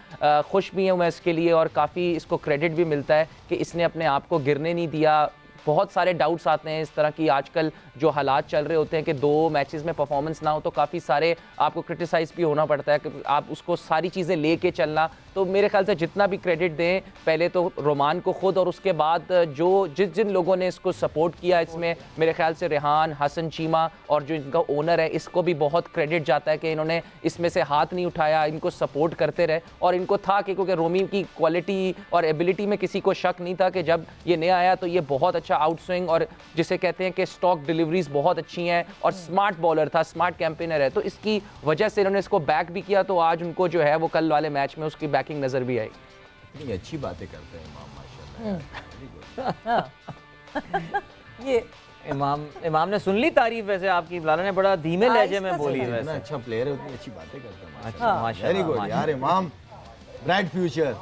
खुश भी हूँ मैं इसके लिए, और काफ़ी इसको क्रेडिट भी मिलता है कि इसने अपने आप को गिरने नहीं दिया। बहुत सारे डाउट्स आते हैं इस तरह की, आजकल जो हालात चल रहे होते हैं कि 2 मैचेस में परफॉर्मेंस ना हो तो काफ़ी सारे आपको क्रिटिसाइज़ भी होना पड़ता है, कि आप उसको सारी चीज़ें लेके चलना। तो मेरे ख्याल से जितना भी क्रेडिट दें पहले तो रोमान को खुद, और उसके बाद जिन लोगों ने इसको सपोर्ट किया, इसमें मेरे ख्याल से रेहान, हसन चीमा और जो इनका ओनर है, इसको भी बहुत क्रेडिट जाता है कि इन्होंने इसमें से हाथ नहीं उठाया, इनको सपोर्ट करते रहे। और इनको था कि क्योंकि रोमी की क्वालिटी और एबिलिटी में किसी को शक नहीं था कि जब ये नया आया तो ये बहुत अच्छा आउट स्विंग, और जिसे कहते हैं कि स्टॉक डिलीवरीज बहुत अच्छी हैं, और स्मार्ट बॉलर था, स्मार्ट कैंपेनर है, तो इसकी वजह से इन्होंने इसको बैक भी किया। तो आज उनको जो है वो कल वाले मैच में उसकी बैकिंग नजर भी आई। इतनी अच्छी बातें करते हैं इमाम, माशाल्लाह। ये इमाम ने सुन ली तारीफ वैसे आपकी, लाला ने बड़ा धीमे लहजे में बोली है, वैसे अच्छा प्लेयर है, उतनी अच्छी बातें करते हैं। अच्छा, माशाल्लाह, वेरी गुड यार इमाम, ब्राइट फ्यूचर।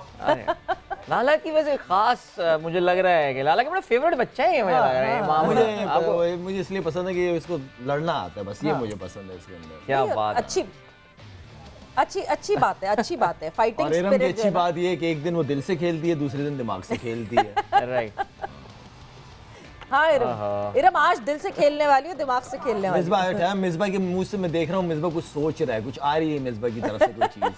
लाला की वैसे खास मुझे लग रहा है कि लाला का बड़ा फेवरेट बच्चा है ये, मुझे लग रहा है। मुझे इसलिए पसंद है कि इसको लड़ना आता है, बस ये मुझे पसंद है इसके अंदर। क्या बात, अच्छी बात है, अच्छी बात है। फाइटिंग स्पिरिट अच्छी बात ये है कि एक दिन वो दिल से खेलती है, दूसरे दिन दिमाग से खेलती है। राइट। हाँ इरम आज दिल से खेलने वाली है, दिमाग से खेलने वाली मिसबा मिसबा के मुंह से मैं देख रहा हूँ, मिसबा कुछ सोच रहा है, कुछ आ रही है मिसबा की तरफ से कोई चीज।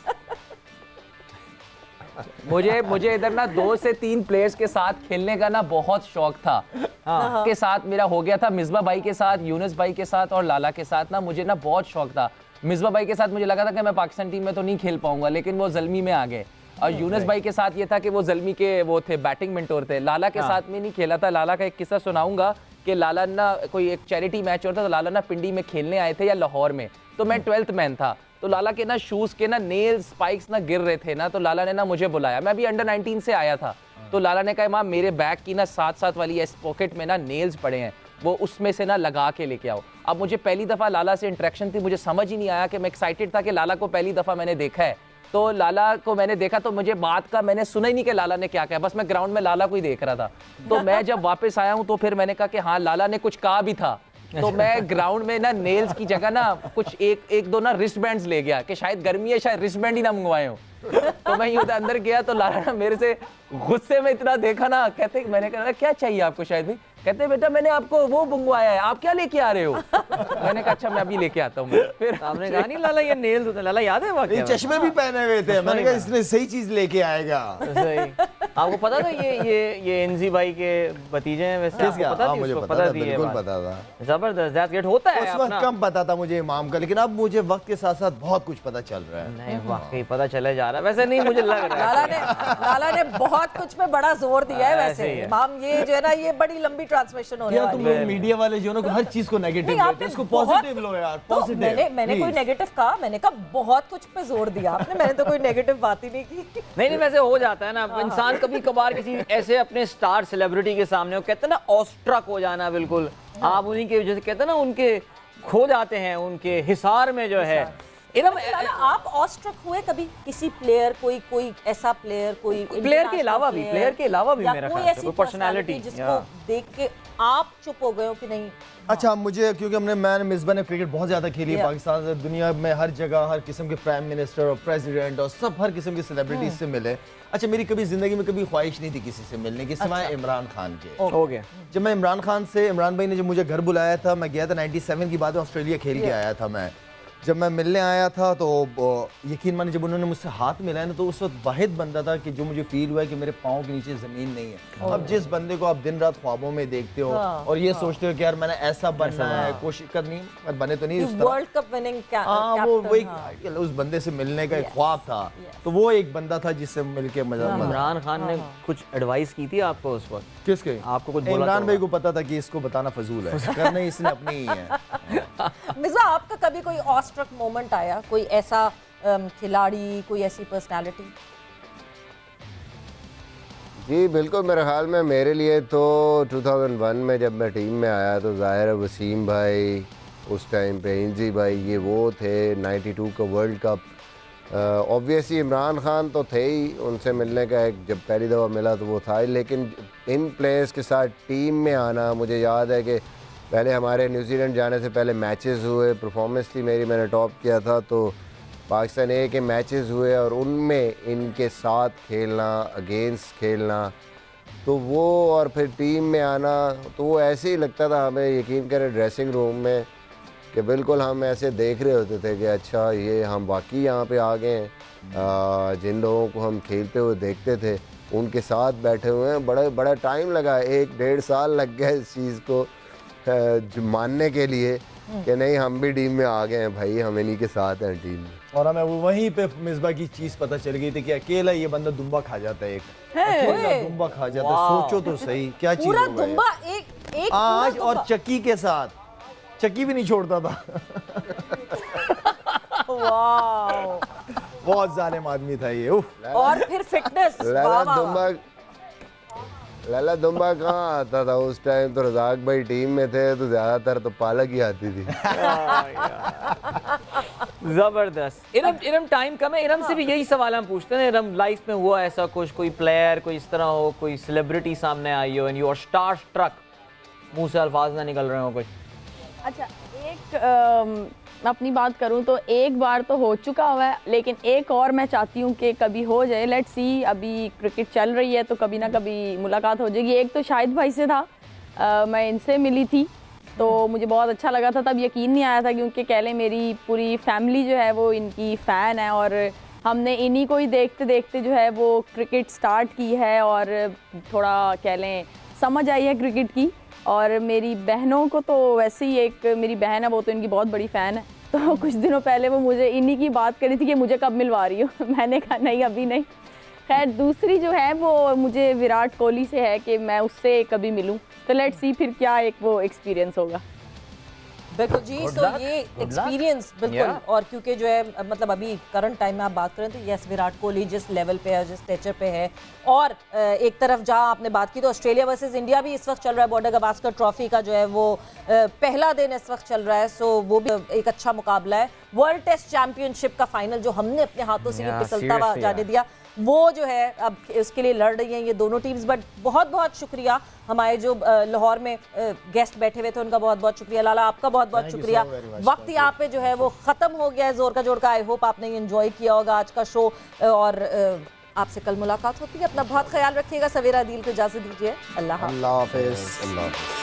मुझे इधर ना 2 से 3 प्लेयर्स के साथ खेलने का ना बहुत शौक था। हाँ। के साथ मेरा हो गया था, मिसबा भाई के साथ, यूनुस भाई के साथ और लाला के साथ ना मुझे ना बहुत शौक था। मिसबा भाई के साथ मुझे लगा था कि मैं पाकिस्तान टीम में तो नहीं खेल पाऊंगा, लेकिन वो ज़ल्मी में आ गए। और यूनुस भाई के साथ ये था कि वो ज़ल्मी के वो थे, बैटिंग मेंटोर थे। लाला के साथ में नहीं खेला था। लाला का एक किस्सा सुनाऊंगा कि लाला ना कोई एक चैरिटी मैच होता था, तो लाला ना पिंडी में खेलने आए थे या लाहौर में, तो मैं 12th मैन था। तो लाला के ना शूज के ना नेल स्पाइक्स ना गिर रहे थे ना, तो लाला ने ना मुझे बुलाया। मैं अभी अंडर 19 से आया था, तो लाला ने कहा माँ मेरे बैग की ना 7 वाली इस पॉकेट में ना नेल्स पड़े हैं, वो उसमें से ना लगा के लेके आओ। अब मुझे पहली दफ़ा लाला से इंटरेक्शन थी, मुझे समझ ही नहीं आया कि मैं एक्साइटेड था कि लाला को पहली दफ़ा मैंने देखा है। तो लाला को मैंने देखा तो मुझे बात का मैंने सुना ही नहीं कि लाला ने क्या कहा, बस मैं ग्राउंड में लाला को ही देख रहा था। तो मैं जब वापस आया हूँ तो फिर मैंने कहा कि हाँ लाला ने कुछ कहा भी था। तो मैं ग्राउंड में ना नेल्स की जगह ना कुछ एक दो ना रिस्ट बैंड्स ले गया कि शायद गर्मी है, शायद रिस्ट बैंड ही ना मंगवाए हो। तो मैं यूं अंदर गया तो लाला ना मेरे से गुस्से में इतना देखा ना, कहते मैंने कहा क्या चाहिए आपको, शायद भी कहते बेटा मैंने आपको वो मंगवाया है, आप क्या लेके आ रहे हो। मैंने कहा अच्छा मैं अभी लेके आता हूँ। फिर आपने कहा नहीं लाला ये नेल्स होते हैं, लाला याद है वाकई चश्मे भी पहने हुए थे, मैंने कहा इसने सही चीज लेके आएगा। सही। आपको पता था ये एनजी भाई के भतीजे हैं वैसे? आपको पता थी? मुझे उसको पता था, थी ये बिल्कुल बात? पता था। जबरदस्त, दैट्स ग्रेट। होता है उस वक्त अपना। कम पता था मुझे इमाम का, लेकिन अब मुझे वक्त के साथ साथ बहुत कुछ पता चल रहा है। नहीं वाकई पता चले जा रहा है, वैसे नहीं मुझे लग रहा है लाला ने बहुत कुछ पे बड़ा जोर दिया है वैसे। इमाम ये जो है ना ये बड़ी लंबी ट्रांसमिशन हो रही है। तुम लोग मीडिया वाले जो ना हर चीज को नेगेटिव लेते हैं, इसको पॉजिटिव लो यार, पॉजिटिव। मैंने कोई नेगेटिव कहा? मैंने कहा बहुत कुछ पे जोर दिया आपने, मैंने तो कोई नेगेटिव बात ही नहीं की। नहीं वैसे हो जाता है ना, इंसान कभी कभार किसी ऐसे अपने स्टार सेलिब्रिटी के सामने, वो कहते हैं ना ऑस्ट्रक हो जाना, बिल्कुल आप उन्हीं के जैसे कहते हैं ना उनके खो जाते हैं, उनके हिसार में जो है। इरम आप ऑस्ट्रक हुए कभी किसी प्लेयर, कोई ऐसा प्लेयर, कोई प्लेयर के अलावा भी मेरा ख्याल से कोई पर्सनालिटी जिसको देख के आप चुप हो गए हो कि नहीं? अच्छा मुझे क्योंकि मैंने मिसबा ने क्रिकेट बहुत ज्यादा खेली है पाकिस्तान से, दुनिया में हर जगह हर किस्म के प्राइम मिनिस्टर और प्रेसिडेंट और सब हर किस्म के सेलिब्रिटीज से मिले। अच्छा मेरी कभी जिंदगी में कभी ख्वाहिश नहीं थी किसी से मिलने की सिवाय इमरान खान के। हो गया जब मैं इमरान भाई ने जब मुझे घर बुलाया था, मैं गया था 97 की बात है, ऑस्ट्रेलिया खेल के आया था मैं। जब मैं मिलने आया था तो यकीन मानिए जब उन्होंने मुझसे हाथ मिलाया ना, तो उस वक्त वाहिद बंदा था कि जो मुझे फील हुआ है कि मेरे पाँव के नीचे ज़मीन नहीं है। अब जिस बंदे को आप दिन रात ख्वाबों में देखते हो और ये सोचते हो कि यार मैंने ऐसा बनना है, कोशिश करनी है, बने तो नहीं उस तरह, वर्ल्ड कप विनिंग वो वही उस बंदे से मिलने का एक ख्वाब था। तो वो एक बंदा था जिससे मिलके मजा। इमरान खान ने कुछ एडवाइस की थी आपको उस वक्त? किसके? आपको कुछ? इमरान भाई को पता था कि इसको बताना फजूल है, करना इसने अपनी ही है। मिर्जा आपका कभी कोई ऑस्ट्रक मोमेंट आया, कोई ऐसा खिलाड़ी, कोई ऐसी पर्सनालिटी? जी बिल्कुल, मेरे ख्याल में मेरे लिए तो 2001 में जब मैं टीम में आया तो ज़ाहिर है वसीम भाई, उस टाइम पे इंजी भाई, ये वो थे। 92 का world cup, obviously Imran Khan तो थे ही, उनसे मिलने का एक जब पहली दफ़ा मिला तो वो था ही, लेकिन इन प्लेयर्स के साथ टीम में आना, मुझे याद है कि पहले हमारे न्यूजीलैंड जाने से पहले मैचेस हुए, परफॉर्मेंस थी मेरी, मैंने टॉप किया था, तो पाकिस्तान ए के मैचेस हुए और उनमें इनके साथ खेलना, अगेंस्ट खेलना, तो वो और फिर टीम में आना, तो वो ऐसे ही लगता था हमें, यकीन करें ड्रेसिंग रूम में, कि बिल्कुल हम ऐसे देख रहे होते थे कि अच्छा ये हम वाकई यहाँ पे आ गए हैं। जिन लोगों को हम खेलते हुए देखते थे उनके साथ बैठे हुए हैं। बड़ा टाइम लगा, 1-1.5 साल लग गया इस चीज़ को मानने के लिए कि नहीं हम भी टीम में आ गए हैं भाई, हम इन्हीं के साथ हैं टीम में। और हमें वहीं पे मिसबा की चीज़ पता चल गई थी कि अकेला ये बंदा दुम्बा खा जाता है, अकेला दुम्बा खा जाता है। सोचो तो सही क्या चीज़ पूरा दुम्बा एक आज, और चक्की के साथ, चक्की भी नहीं छोड़ता था। वाओ, बहुत जालिम आदमी था ये। और फिर फिटनेस, लाला दुम्बा कहाँ आता था उस टाइम, तो रज़ाक भाई टीम में थे तो ज्यादातर तो पालक ही आती थी। जबरदस्त। इरम टाइम कम है, इरम से भी यही सवाल हम पूछते हैं। इरम लाइफ में हुआ ऐसा कुछ, कोई प्लेयर कोई इस तरह हो, कोई सेलिब्रिटी सामने आई हो and you are star struck, मुंह से अल्फाज ना निकल रहे हो कुछ? अच्छा एक अपनी बात करूं तो एक बार तो हो चुका हुआ है, लेकिन एक और मैं चाहती हूं कि कभी हो जाए। लेट्स सी, अभी क्रिकेट चल रही है तो कभी ना कभी मुलाकात हो जाएगी। एक तो शाहिद भाई से था, मैं इनसे मिली थी, तो मुझे बहुत अच्छा लगा था। तब यकीन नहीं आया था क्योंकि कह लें मेरी पूरी फैमिली जो है वो इनकी फ़ैन है और हमने इन्हीं को ही देखते देखते जो है वो क्रिकेट स्टार्ट की है और थोड़ा कह लें समझ आई है क्रिकेट की। और मेरी बहनों को तो वैसे ही, एक मेरी बहन है वो तो इनकी बहुत बड़ी फ़ैन है, तो कुछ दिनों पहले वो मुझे इन्हीं की बात करी थी कि मुझे कब मिलवा रही हो। मैंने कहा नहीं अभी नहीं। खैर दूसरी जो है वो मुझे विराट कोहली से है कि मैं उससे कभी मिलूं, तो लेट्स सी फिर क्या एक वो एक्सपीरियंस होगा। बिल्कुल जी, सो ये एक्सपीरियंस बिल्कुल। और क्योंकि जो है मतलब अभी करंट टाइम में आप बात करें तो यस, विराट कोहली जिस लेवल पे है, जिस स्टेचर पे है, और एक तरफ जहां आपने बात की तो ऑस्ट्रेलिया वर्सेस इंडिया भी इस वक्त चल रहा है, बॉर्डर गवास्कर ट्रॉफी का जो है वो पहला दिन इस वक्त चल रहा है, सो वो भी एक अच्छा मुकाबला है। वर्ल्ड टेस्ट चैंपियनशिप का फाइनल जो हमने अपने हाथों से फिसलता हुआ जाने दिया, वो जो है अब इसके लिए लड़ रही हैं ये दोनों टीम्स। बट बहुत बहुत शुक्रिया हमारे जो लाहौर में गेस्ट बैठे हुए थे, उनका बहुत बहुत शुक्रिया। लाला आपका बहुत बहुत शुक्रिया। वक्त यहाँ पे जो है वो ख़त्म हो गया है जोर का जोड़ का। आई होप आपने एंजॉय किया होगा आज का शो, और आपसे कल मुलाकात होती है। अपना बहुत ख्याल रखिएगा। सवेरा दिल को इजाज़त दीजिए। अल्लाह हाफ़िज़।